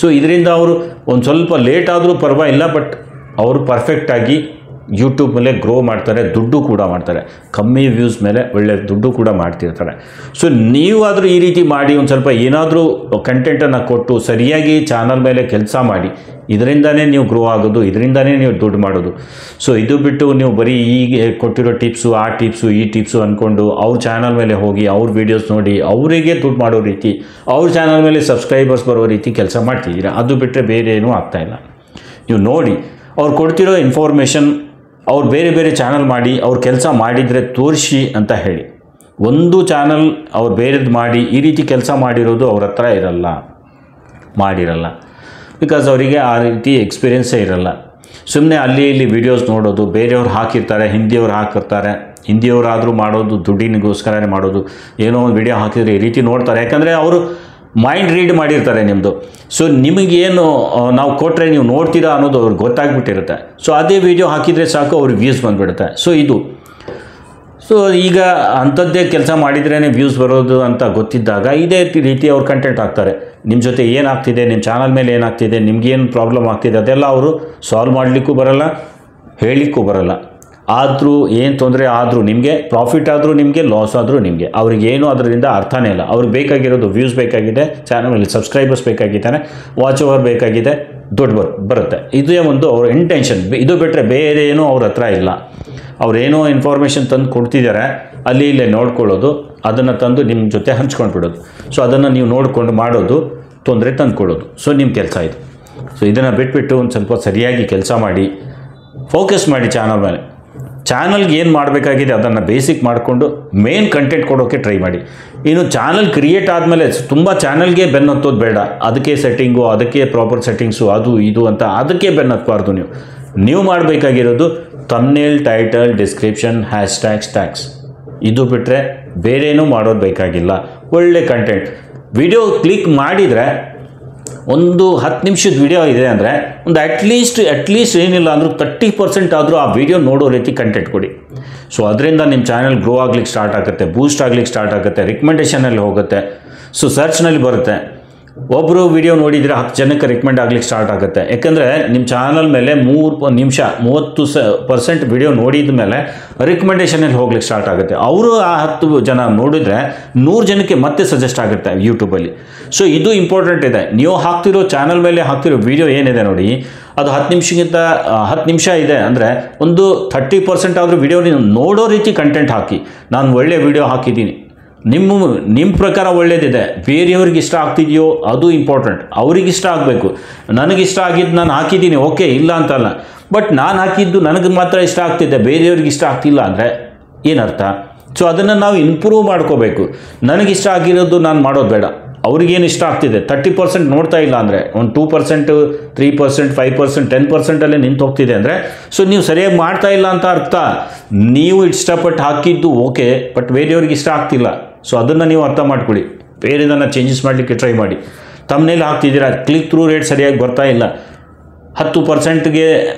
A: ಸೊ ಇದರಿಂದ ಅವರು ಒಂದು ಸ್ವಲ್ಪ ಲೇಟ್ ಆದರೂ ಪರವಾಗಿಲ್ಲ, ಬಟ್ ಅವರು ಪರ್ಫೆಕ್ಟಾಗಿ ಯೂಟ್ಯೂಬ್ ಮೇಲೆ ಗ್ರೋ ಮಾಡ್ತಾರೆ, ದುಡ್ಡು ಕೂಡ ಮಾಡ್ತಾರೆ, ಕಮ್ಮಿ ವ್ಯೂಸ್ ಮೇಲೆ ಒಳ್ಳೆ ದುಡ್ಡು ಕೂಡ ಮಾಡ್ತಿರ್ತಾರೆ. ಸೊ ನೀವಾದರೂ ಈ ರೀತಿ ಮಾಡಿ ಒಂದು ಸ್ವಲ್ಪ ಏನಾದರೂ ಕಂಟೆಂಟನ್ನು ಕೊಟ್ಟು ಸರಿಯಾಗಿ ಚಾನಲ್ ಮೇಲೆ ಕೆಲಸ ಮಾಡಿ, ಇದರಿಂದನೇ ನೀವು ಗ್ರೋ ಆಗೋದು, ಇದರಿಂದನೇ ನೀವು ದುಡ್ಡು ಮಾಡೋದು. ಸೊ ಇದು ಬಿಟ್ಟು ನೀವು ಬರೀ ಈಗ ಕೊಟ್ಟಿರೋ ಟಿಪ್ಸು, ಆ ಟಿಪ್ಸು, ಈ ಟಿಪ್ಸು ಅಂದ್ಕೊಂಡು ಅವ್ರ ಚಾನಲ್ ಮೇಲೆ ಹೋಗಿ ಅವ್ರ ವೀಡಿಯೋಸ್ ನೋಡಿ ಅವರಿಗೆ ದುಡ್ಡು ಮಾಡೋ ರೀತಿ, ಅವ್ರ ಚಾನಲ್ ಮೇಲೆ ಸಬ್ಸ್ಕ್ರೈಬರ್ಸ್ ಬರೋ ರೀತಿ ಕೆಲಸ ಮಾಡ್ತಿದ್ದೀರಾ. ಅದು ಬಿಟ್ಟರೆ ಬೇರೆ ಏನೂ ಆಗ್ತಾಯಿಲ್ಲ. ನೀವು ನೋಡಿ ಅವ್ರು ಕೊಡ್ತಿರೋ ಇನ್ಫಾರ್ಮೇಷನ್, ಅವ್ರು ಬೇರೆ ಬೇರೆ ಚಾನಲ್ ಮಾಡಿ ಅವ್ರು ಕೆಲಸ ಮಾಡಿದರೆ ತೋರಿಸಿ ಅಂತ ಹೇಳಿ. ಒಂದು ಚಾನಲ್ ಅವ್ರು ಬೇರೆದು ಮಾಡಿ ಈ ರೀತಿ ಕೆಲಸ ಮಾಡಿರೋದು ಅವ್ರ ಹತ್ರ ಮಾಡಿರಲ್ಲ. ಬಿಕಾಸ್ ಅವರಿಗೆ ಆ ರೀತಿ ಎಕ್ಸ್ಪೀರಿಯೆನ್ಸೇ ಇರಲ್ಲ. ಸುಮ್ಮನೆ ಅಲ್ಲಿ ಇಲ್ಲಿ ವೀಡಿಯೋಸ್ ನೋಡೋದು, ಬೇರೆಯವ್ರು ಹಾಕಿರ್ತಾರೆ, ಹಿಂದಿಯವ್ರು ಹಾಕಿರ್ತಾರೆ, ಹಿಂದಿಯವರಾದರೂ ಮಾಡೋದು ದುಡ್ಡಿನಿಗೋಸ್ಕರನೇ ಮಾಡೋದು. ಏನೋ ಒಂದು ವಿಡಿಯೋ ಹಾಕಿದರೆ ಈ ರೀತಿ ನೋಡ್ತಾರೆ, ಯಾಕಂದರೆ ಅವರು ಮೈಂಡ್ ರೀಡ್ ಮಾಡಿರ್ತಾರೆ ನಿಮ್ಮದು. ಸೊ ನಿಮಗೇನು ನಾವು ಕೊಟ್ಟರೆ ನೀವು ನೋಡ್ತೀರಾ ಅನ್ನೋದು ಅವ್ರಿಗೆ ಗೊತ್ತಾಗ್ಬಿಟ್ಟಿರುತ್ತೆ. ಸೊ ಅದೇ ವಿಡಿಯೋ ಹಾಕಿದರೆ ಸಾಕು, ಅವ್ರಿಗೆ ವ್ಯೂಸ್ ಬಂದುಬಿಡುತ್ತೆ. ಸೊ ಈಗ ಅಂಥದ್ದೇ ಕೆಲಸ ಮಾಡಿದ್ರೇ ವ್ಯೂಸ್ ಬರೋದು ಅಂತ ಗೊತ್ತಿದ್ದಾಗ ಇದೇ ರೀತಿ ಅವ್ರು ಕಂಟೆಂಟ್ ಹಾಕ್ತಾರೆ. ನಿಮ್ಮ ಜೊತೆ ಏನಾಗ್ತಿದೆ, ನಿಮ್ಮ ಚಾನಲ್ ಮೇಲೆ ಏನಾಗ್ತಿದೆ, ನಿಮಗೇನು ಪ್ರಾಬ್ಲಮ್ ಆಗ್ತಿದೆ ಅದೆಲ್ಲ ಅವರು ಸಾಲ್ವ್ ಮಾಡಲಿಕ್ಕೂ ಬರೋಲ್ಲ, ಹೇಳಲಿಕ್ಕೂ ಬರೋಲ್ಲ. ಆದರೂ ಏನು ತೊಂದರೆ ಆದರೂ ನಿಮಗೆ, ಪ್ರಾಫಿಟ್ ಆದರೂ ನಿಮಗೆ, ಲಾಸ್ ಆದರೂ ನಿಮಗೆ, ಅವ್ರಿಗೇನು ಅದರಿಂದ ಅರ್ಥನೇ ಇಲ್ಲ. ಅವ್ರಿಗೆ ಬೇಕಾಗಿರೋದು ವ್ಯೂಸ್ ಬೇಕಾಗಿದೆ, ಚಾನಲಲ್ಲಿ ಸಬ್ಸ್ಕ್ರೈಬರ್ಸ್ ಬೇಕಾಗಿದ್ದಾನೆ, ವಾಚ್ ಓವರ್ ಬೇಕಾಗಿದೆ, ದುಡ್ಡು ಬರುತ್ತೆ. ಇದೇ ಒಂದು ಅವ್ರ ಇಂಟೆನ್ಷನ್. ಇದು ಬಿಟ್ಟರೆ ಬೇರೆ ಏನೂ ಅವ್ರ ಹತ್ರ ಇಲ್ಲ. ಅವರೇನೋ ಇನ್ಫಾರ್ಮೇಷನ್ ತಂದು ಕೊಡ್ತಿದ್ದಾರೆ, ಅಲ್ಲಿ ಇಲ್ಲೇ ನೋಡ್ಕೊಳ್ಳೋದು, ಅದನ್ನು ತಂದು ನಿಮ್ಮ ಜೊತೆ ಹಂಚ್ಕೊಂಡು ಬಿಡೋದು. ಸೊ ಅದನ್ನು ನೀವು ನೋಡಿಕೊಂಡು ಮಾಡೋದು, ತೊಂದರೆ ತಂದು ಕೊಡೋದು. ಸೊ ನಿಮ್ಮ ಕೆಲಸ ಇದು. ಸೊ ಇದನ್ನು ಬಿಟ್ಬಿಟ್ಟು ಒಂದು ಸ್ವಲ್ಪ ಸರಿಯಾಗಿ ಕೆಲಸ ಮಾಡಿ, ಫೋಕಸ್ ಮಾಡಿ ಚಾನಲ್ ಮೇಲೆ. ಚಾನಲ್ಗೆ ಏನು ಮಾಡಬೇಕಾಗಿದೆ ಅದನ್ನು ಬೇಸಿಕ್ ಮಾಡಿಕೊಂಡು ಮೇನ್ ಕಂಟೆಂಟ್ ಕೊಡೋಕ್ಕೆ ಟ್ರೈ ಮಾಡಿ. ಇನ್ನು ಚಾನಲ್ ಕ್ರಿಯೇಟ್ ಆದಮೇಲೆ ತುಂಬ ಚಾನಲ್ಗೆ ಬೆನ್ನು ಹತ್ತೋದು ಬೇಡ. ಅದಕ್ಕೆ ಸೆಟ್ಟಿಂಗು, ಅದಕ್ಕೆ ಪ್ರಾಪರ್ ಸೆಟ್ಟಿಂಗ್ಸು, ಅದು ಇದು ಅಂತ ಅದಕ್ಕೆ ಬೆನ್ನು ಹತ್ತಬಾರ್ದು. ನೀವು ಮಾಡಬೇಕಾಗಿರೋದು thumbnail, title, description, hashtags, tags. ಇದು ಬಿಟ್ಟರೆ ಬೇರೇನೂ ಮಾಡೋದು ಬೇಕಾಗಿಲ್ಲ. ಒಳ್ಳೆ ಕಂಟೆಂಟ್ ವಿಡಿಯೋ ಕ್ಲಿಕ್ ಮಾಡಿದರೆ, ಒಂದು 10 ನಿಮಿಷದ ವಿಡಿಯೋ ಇದೆ ಅಂದರೆ ಒಂದು ಅಟ್ಲೀಸ್ಟ್ ಏನಿಲ್ಲ ಅಂದರೂ 30% ಆದರೂ ಆ ವಿಡಿಯೋ ನೋಡೋ ರೀತಿ ಕಂಟೆಂಟ್ ಕೊಡಿ. ಸೊ ಅದರಿಂದ ನಿಮ್ಮ ಚಾನಲ್ ಗ್ರೋ ಆಗ್ಲಿಕ್ಕೆ ಸ್ಟಾರ್ಟ್ ಆಗುತ್ತೆ, ಬೂಸ್ಟ್ ಆಗ್ಲಿಕ್ಕೆ ಸ್ಟಾರ್ಟ್ ಆಗುತ್ತೆ, ರಿಕಮೆಂಡೇಷನಲ್ಲಿ ಹೋಗುತ್ತೆ, ಸೊ ಸರ್ಚ್ನಲ್ಲಿ ಬರುತ್ತೆ. ಒಬ್ಬರು ವಿಡಿಯೋ ನೋಡಿದರೆ 10 ಜನಕ್ಕೆ ರಿಕಮೆಂಡ್ ಆಗ್ಲಿಕ್ಕೆ ಸ್ಟಾರ್ಟ್ ಆಗುತ್ತೆ. ಯಾಕಂದರೆ ನಿಮ್ಮ ಚಾನಲ್ ಮೇಲೆ 3 ನಿಮಿಷ 30% ವಿಡಿಯೋ ನೋಡಿದ ಮೇಲೆ ರಿಕಮೆಂಡೇಷನಲ್ಲಿ ಹೋಗ್ಲಿಕ್ಕೆ ಸ್ಟಾರ್ಟ್ ಆಗುತ್ತೆ. ಅವರು ಆ 10 ಜನ ನೋಡಿದರೆ 100 ಜನಕ್ಕೆ ಮತ್ತೆ ಸಜೆಸ್ಟ್ ಆಗುತ್ತೆ ಯೂಟ್ಯೂಬಲ್ಲಿ. ಸೊ ಇದು ಇಂಪಾರ್ಟೆಂಟ್ ಇದೆ. ನೀವು ಹಾಕ್ತಿರೋ ಚಾನಲ್ ಮೇಲೆ ಹಾಕ್ತಿರೋ ವಿಡಿಯೋ ಏನಿದೆ ನೋಡಿ, ಅದು 10 ನಿಮಿಷ ಇದೆ ಅಂದರೆ ಒಂದು 30% ಆದರೂ ವಿಡಿಯೋ ನೀವು ನೋಡೋ ರೀತಿ ಕಂಟೆಂಟ್ ಹಾಕಿ. ನಾನು ಒಳ್ಳೆ ವಿಡಿಯೋ ಹಾಕಿದ್ದೀನಿ, ನಿಮ್ಮ ಪ್ರಕಾರ ಒಳ್ಳೇದಿದೆ, ಬೇರೆಯವ್ರಿಗೆ ಇಷ್ಟ ಆಗ್ತಿದೆಯೋ ಅದು ಇಂಪಾರ್ಟೆಂಟ್. ಅವ್ರಿಗಿಷ್ಟ ಆಗಬೇಕು. ನನಗಿಷ್ಟ ಆಗಿದ್ದು ನಾನು ಹಾಕಿದ್ದೀನಿ, ಓಕೆ, ಇಲ್ಲ ಅಂತಲ್ಲ. ಬಟ್ ನಾನು ಹಾಕಿದ್ದು ನನಗೆ ಮಾತ್ರ ಇಷ್ಟ ಆಗ್ತಿದೆ, ಬೇರೆಯವ್ರಿಗೆ ಇಷ್ಟ ಆಗ್ತಿಲ್ಲ ಅಂದರೆ ಏನರ್ಥ? ಸೊ ಅದನ್ನು ನಾವು ಇಂಪ್ರೂವ್ ಮಾಡ್ಕೋಬೇಕು. ನನಗಿಷ್ಟ ಆಗಿರೋದು ನಾನು ಮಾಡೋದು ಬೇಡ, ಅವ್ರಿಗೇನು ಇಷ್ಟ ಆಗ್ತಿದೆ. 30% ನೋಡ್ತಾ ಇಲ್ಲ ಅಂದರೆ, ಒಂದು 2%, 3%, 5%, 10%ಅಲ್ಲೇ ನಿಂತು ಹೋಗ್ತಿದೆ ಅಂದರೆ, ಸೊ ನೀವು ಸರಿಯಾಗಿ ಮಾಡ್ತಾ ಇಲ್ಲ ಅಂತ ಅರ್ಥ. ನೀವು ಇಷ್ಟಪಟ್ಟು ಹಾಕಿದ್ದು ಓಕೆ, ಬಟ್ ಬೇರೆಯವ್ರಿಗೆ ಇಷ್ಟ ಆಗ್ತಿಲ್ಲ. ಸೊ ಅದನ್ನು ನೀವು ಅರ್ಥ ಮಾಡ್ಕೊಳ್ಳಿ. ಬೇರೆದನ್ನು ಚೇಂಜಸ್ ಮಾಡಲಿಕ್ಕೆ ಟ್ರೈ ಮಾಡಿ. ತಮ್ಮನೇಲಿ ಹಾಕ್ತಿದ್ದೀರಾ, ಕ್ಲಿಕ್ ಥ್ರೂ ರೇಟ್ ಸರಿಯಾಗಿ ಬರ್ತಾ ಇಲ್ಲ, 10%ಗೆ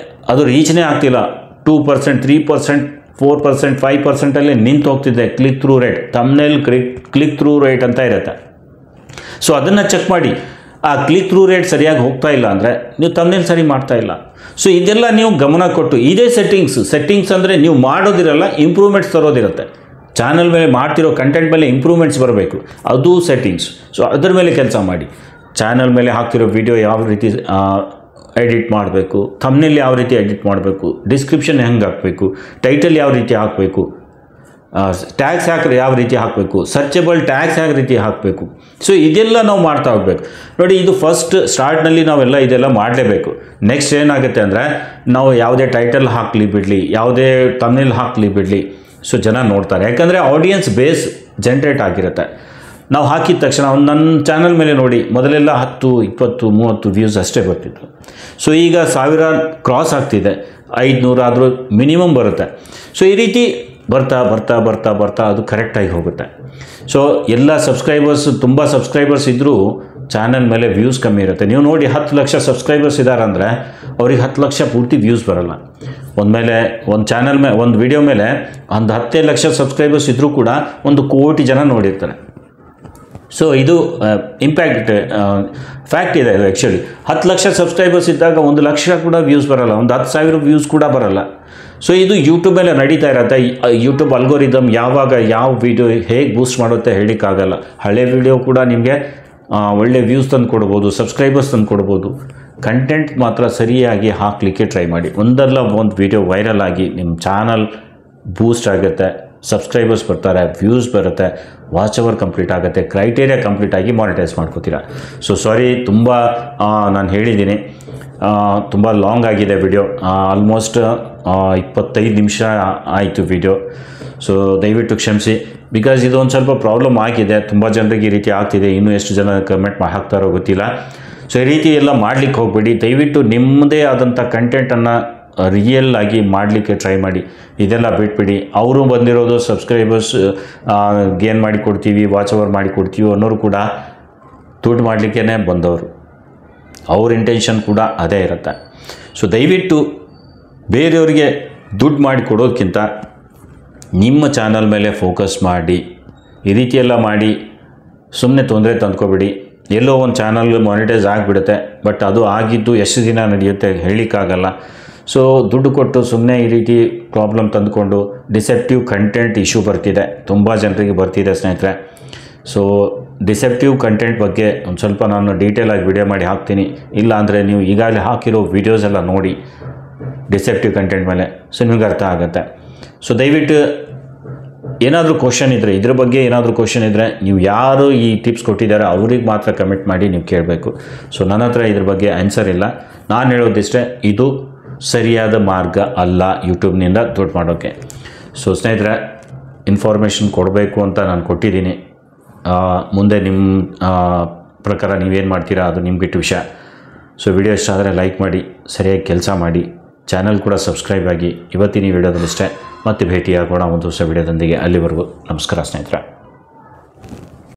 A: ಅದು ರೀಚ್ನೇ ಆಗ್ತಿಲ್ಲ, 2%, 3%, 4%, 5%ಅಲ್ಲೇ ನಿಂತು ಹೋಗ್ತಿದೆ ಕ್ಲಿಕ್ ಥ್ರೂ ರೇಟ್. ತಮ್ಮನೇಲಿ ಕ್ಲಿಕ್ ಥ್ರೂ ರೇಟ್ ಅಂತ ಇರುತ್ತೆ. ಸೊ ಅದನ್ನು ಚೆಕ್ ಮಾಡಿ. ಆ ಕ್ಲಿಕ್ ಥ್ರೂ ರೇಟ್ ಸರಿಯಾಗಿ ಹೋಗ್ತಾ ಇಲ್ಲ ಅಂದರೆ ನೀವು ತಮ್ಮನೇಲಿ ಸರಿ ಮಾಡ್ತಾ ಇಲ್ಲ. ಸೊ ಇದೆಲ್ಲ ನೀವು ಗಮನ ಕೊಟ್ಟು, ಇದೇ ಸೆಟ್ಟಿಂಗ್ಸ್ ಅಂದರೆ ನೀವು ಮಾಡೋದಿರಲ್ಲ, ಇಂಪ್ರೂವ್ಮೆಂಟ್ಸ್ ತರೋದಿರುತ್ತೆ. ಚಾನಲ್ ಮೇಲೆ ಮಾಡ್ತಿರೋ ಕಂಟೆಂಟ್ ಮೇಲೆ ಇಂಪ್ರೂವ್ಮೆಂಟ್ಸ್ ಬರಬೇಕು, ಅದು ಸೆಟ್ಟಿಂಗ್ಸ್. ಸೊ ಅದರ ಮೇಲೆ ಕೆಲಸ ಮಾಡಿ. ಚಾನಲ್ ಮೇಲೆ ಹಾಕ್ತಿರೋ ವಿಡಿಯೋ ಯಾವ ರೀತಿ ಎಡಿಟ್ ಮಾಡಬೇಕು, ಥಂಬ್ನೇಲ್ ಯಾವ ರೀತಿ ಎಡಿಟ್ ಮಾಡಬೇಕು, ಡಿಸ್ಕ್ರಿಪ್ಷನ್ ಹೆಂಗೆ ಹಾಕಬೇಕು, ಟೈಟಲ್ ಯಾವ ರೀತಿ ಹಾಕಬೇಕು, ಟ್ಯಾಗ್ಸ್ ಯಾವ ರೀತಿ ಹಾಕಬೇಕು, ಸರ್ಚಬಲ್ ಟ್ಯಾಗ್ಸ್ ಯಾವ ರೀತಿ ಹಾಕಬೇಕು. ಸೊ ಇದೆಲ್ಲ ನಾವು ಮಾಡ್ತಾ ಹೋಗ್ಬೇಕು. ನೋಡಿ, ಇದು ಫಸ್ಟ್ ಸ್ಟಾರ್ಟ್ನಲ್ಲಿ ನಾವೆಲ್ಲ ಇದೆಲ್ಲ ಮಾಡಲೇಬೇಕು. ನೆಕ್ಸ್ಟ್ ಏನಾಗುತ್ತೆ ಅಂದರೆ, ನಾವು ಯಾವುದೇ ಟೈಟಲ್ ಹಾಕಲಿ ಬಿಡಲಿ, ಯಾವುದೇ ಥಂಬ್ನೇಲ್ ಹಾಕಲಿ ಬಿಡಲಿ, ಸೊ ಜನ ನೋಡ್ತಾರೆ. ಯಾಕಂದರೆ ಆಡಿಯನ್ಸ್ ಬೇಸ್ ಜನ್ರೇಟ್ ಆಗಿರುತ್ತೆ. ನಾವು ಹಾಕಿದ ತಕ್ಷಣ ನನ್ನ ಚಾನಲ್ ಮೇಲೆ ನೋಡಿ, ಮೊದಲೆಲ್ಲ 10, 20, 30 ವ್ಯೂಸ್ ಅಷ್ಟೇ ಬರ್ತಿತ್ತು. ಸೊ ಈಗ 1000 ಕ್ರಾಸ್ ಆಗ್ತಿದೆ, 500 ಆದರೂ ಮಿನಿಮಮ್ ಬರುತ್ತೆ. ಸೊ ಈ ರೀತಿ ಬರ್ತಾ ಬರ್ತಾ ಬರ್ತಾ ಬರ್ತಾ ಅದು ಕರೆಕ್ಟಾಗಿ ಹೋಗುತ್ತೆ. ಸೊ ಎಲ್ಲ ತುಂಬ ಸಬ್ಸ್ಕ್ರೈಬರ್ಸ್ ಇದ್ದರೂ ಚಾನಲ್ ಮೇಲೆ ವ್ಯೂಸ್ ಕಮ್ಮಿ ಇರುತ್ತೆ. ನೀವು ನೋಡಿ, 10 ಲಕ್ಷ ಸಬ್ಸ್ಕ್ರೈಬರ್ಸ್ ಇದ್ದಾರೆ ಅಂದರೆ ಅವ್ರಿಗೆ 10 ಲಕ್ಷ ಪೂರ್ತಿ ವ್ಯೂಸ್ ಬರೋಲ್ಲ. ಒಂದು ವಿಡಿಯೋ ಮೇಲೆ ಒಂದು 10 ಲಕ್ಷ ಸಬ್ಸ್ಕ್ರೈಬರ್ಸ್ ಇದ್ದರೂ ಕೂಡ 1 ಕೋಟಿ ಜನ ನೋಡಿರ್ತಾರೆ. ಸೊ ಇದು ಫ್ಯಾಕ್ಟ್ ಇದೆ ಇದು. ಆ್ಯಕ್ಚುಲಿ 10 ಲಕ್ಷ ಸಬ್ಸ್ಕ್ರೈಬರ್ಸ್ ಇದ್ದಾಗ 1 ಲಕ್ಷ ಕೂಡ ವ್ಯೂಸ್ ಬರೋಲ್ಲ, ಒಂದು 10,000 ವ್ಯೂಸ್ ಕೂಡ ಬರೋಲ್ಲ. ಸೊ ಇದು ಯೂಟ್ಯೂಬಲ್ಲೇ ನಡೀತಾ ಇರುತ್ತೆ. ಯೂಟ್ಯೂಬ್ ಅಲ್ಗೋರಿದಮ್ ಯಾವಾಗ ಯಾವ ವಿಡಿಯೋ ಹೇಗೆ ಬೂಸ್ಟ್ ಮಾಡುತ್ತೆ ಹೇಳೋಕ್ಕಾಗಲ್ಲ. ಹಳೆ ವಿಡಿಯೋ ಕೂಡ ನಿಮಗೆ ಒಳ್ಳೆ ವ್ಯೂಸ್ ತಂದು ಕೊಡ್ಬೋದು, ಸಬ್ಸ್ಕ್ರೈಬರ್ಸ್ ತಂದು ಕೊಡ್ಬೋದು. ಕಂಟೆಂಟ್ ಮಾತ್ರ ಸರಿಯಾಗಿ ಹಾಕಲಿಕ್ಕೆ ಟ್ರೈ ಮಾಡಿ. ಒಂದಲ್ಲ ಒಂದು ವಿಡಿಯೋ ವೈರಲ್ ಆಗಿ ನಿಮ್ಮ ಚಾನಲ್ ಬೂಸ್ಟ್ ಆಗುತ್ತೆ, ಸಬ್ಸ್ಕ್ರೈಬರ್ಸ್ ಬರ್ತಾರೆ, ವ್ಯೂಸ್ ಬರುತ್ತೆ, ವಾಚ್ ಅವರ್ ಕಂಪ್ಲೀಟ್ ಆಗುತ್ತೆ, ಕ್ರೈಟೇರಿಯಾ ಕಂಪ್ಲೀಟ್ ಆಗಿ ಮಾನಿಟೈಸ್ ಮಾಡ್ಕೋತೀರಾ. ಸೊ ಸಾರಿ, ತುಂಬ ನಾನು ಹೇಳಿದ್ದೀನಿ, ತುಂಬ ಲಾಂಗ್ ಆಗಿದೆ ವಿಡಿಯೋ. ಆಲ್ಮೋಸ್ಟ್ 25 ನಿಮಿಷ ಆಯಿತು ವಿಡಿಯೋ. ಸೊ ದಯವಿಟ್ಟು ಕ್ಷಮಿಸಿ. ಬಿಕಾಸ್ ಇದು ಒಂದು ಸ್ವಲ್ಪ ಪ್ರಾಬ್ಲಮ್ ಆಗಿದೆ, ತುಂಬ ಜನರಿಗೆ ಈ ರೀತಿ ಆಗ್ತಿದೆ. ಇನ್ನೂ ಎಷ್ಟು ಜನ ಕಮೆಂಟ್ ಹಾಕ್ತಾರೋ ಗೊತ್ತಿಲ್ಲ. ಸೊ ಈ ರೀತಿ ಎಲ್ಲ ಮಾಡಲಿಕ್ಕೆ ಹೋಗಬೇಡಿ. ದಯವಿಟ್ಟು ನಿಮ್ಮದೇ ಆದಂಥ ಕಂಟೆಂಟನ್ನು ರಿಯಲ್ ಆಗಿ ಮಾಡಲಿಕ್ಕೆ ಟ್ರೈ ಮಾಡಿ. ಇದೆಲ್ಲ ಬಿಟ್ಬಿಡಿ. ಅವರು ಬಂದಿರೋದು ಸಬ್ಸ್ಕ್ರೈಬರ್ಸ್ ಗೇನ್ ಮಾಡಿ ಕೊಡ್ತೀವಿ, ವಾಚ್ ಅವರ್ ಮಾಡಿ ಕೊಡ್ತೀವಿ ಅನ್ನೋರು ಕೂಡ ದುಡ್ಡು ಮಾಡಲಿಕ್ಕೇ ಬಂದವರು. ಅವ್ರ ಇಂಟೆನ್ಷನ್ ಕೂಡ ಅದೇ ಇರುತ್ತೆ. ಸೊ ದಯವಿಟ್ಟು ಬೇರೆಯವರಿಗೆ ದುಡ್ಡು ಮಾಡಿ ಕೊಡೋದಕ್ಕಿಂತ ನಿಮ್ಮ ಚಾನಲ್ ಮೇಲೆ ಫೋಕಸ್ ಮಾಡಿ. ಈ ರೀತಿಯೆಲ್ಲ ಮಾಡಿ ಸುಮ್ಮನೆ ತೊಂದರೆ ತಂದ್ಕೊಬೇಡಿ. ಎಲ್ಲೋ ಒಂದು ಚಾನಲ್ ಮಾನಿಟೈಸ್ ಆಗಿಬಿಡುತ್ತೆ, ಬಟ್ ಅದು ಆಗಿದ್ದು ಎಷ್ಟು ದಿನ ನಡೆಯುತ್ತೆ ಹೇಳಲಿಕ್ಕಾಗಲ್ಲ. ಸೊ ದುಡ್ಡು ಕೊಟ್ಟು ಸುಮ್ಮನೆ ಈ ರೀತಿ ಪ್ರಾಬ್ಲಮ್ ತಂದುಕೊಂಡು ಡಿಸೆಪ್ಟಿವ್ ಕಂಟೆಂಟ್ ಇಶ್ಯೂ ಬರ್ತಿದೆ, ತುಂಬ ಜನರಿಗೆ ಬರ್ತಿದೆ ಸ್ನೇಹಿತರೆ. ಸೊ ಡಿಸೆಪ್ಟಿವ್ ಕಂಟೆಂಟ್ ಬಗ್ಗೆ ಒಂದು ಸ್ವಲ್ಪ ನಾನು ಡೀಟೇಲಾಗಿ ವಿಡಿಯೋ ಮಾಡಿ ಹಾಕ್ತೀನಿ. ಇಲ್ಲ ಅಂದರೆ ನೀವು ಈಗಾಗಲೇ ಹಾಕಿರೋ ವೀಡಿಯೋಸ್ ಎಲ್ಲ ನೋಡಿ ಡಿಸೆಪ್ಟಿವ್ ಕಂಟೆಂಟ್ ಮೇಲೆ, ಸೊ ನಿಮಗೆ ಅರ್ಥ ಆಗುತ್ತೆ. ಸೊ ದಯವಿಟ್ಟು ಏನಾದರೂ ಕ್ವಶನ್ ಇದ್ದರೆ, ಇದ್ರ ಬಗ್ಗೆ ಏನಾದರೂ ಕ್ವಶನ್ ಇದ್ದರೆ ನೀವು ಯಾರು ಈ ಟಿಪ್ಸ್ ಕೊಟ್ಟಿದ್ದಾರೆ ಅವ್ರಿಗೆ ಮಾತ್ರ ಕಮೆಂಟ್ ಮಾಡಿ ನೀವು ಕೇಳಬೇಕು. ಸೊ ನನ್ನ ಹತ್ರ ಇದ್ರ ಬಗ್ಗೆ ಆನ್ಸರ್ ಇಲ್ಲ. ನಾನು ಹೇಳೋದಿಷ್ಟೇ, ಇದು ಸರಿಯಾದ ಮಾರ್ಗ ಅಲ್ಲ ಯೂಟ್ಯೂಬ್ನಿಂದ ದುಡ್ಡು ಮಾಡೋಕ್ಕೆ. ಸೊ ಸ್ನೇಹಿತರೆ, ಇನ್ಫಾರ್ಮೇಷನ್ ಕೊಡಬೇಕು ಅಂತ ನಾನು ಕೊಟ್ಟಿದ್ದೀನಿ. ಮುಂದೆ ನಿಮ್ಮ ಪ್ರಕಾರ ನೀವೇನು ಮಾಡ್ತೀರಾ ಅದು ನಿಮ್ಗೆ ಬಿಟ್ಟು ವಿಷಯ. ಸೊ ವಿಡಿಯೋ ಇಷ್ಟ ಆದರೆ ಲೈಕ್ ಮಾಡಿ, ಸರಿಯಾಗಿ ಕೆಲಸ ಮಾಡಿ, ಚಾನಲ್ ಕೂಡ ಸಬ್ಸ್ಕ್ರೈಬ್ ಆಗಿ. ಇವತ್ತಿನ ವಿಡಿಯೋದಲ್ಲಿಷ್ಟೇ, ಮತ್ತೆ ಭೇಟಿಯಾಗೋಣ ಒಂದು ಹೊಸ ವಿಡಿಯೋದೊಂದಿಗೆ. ಅಲ್ಲಿವರೆಗೂ ನಮಸ್ಕಾರ ಸ್ನೇಹಿತರೆ.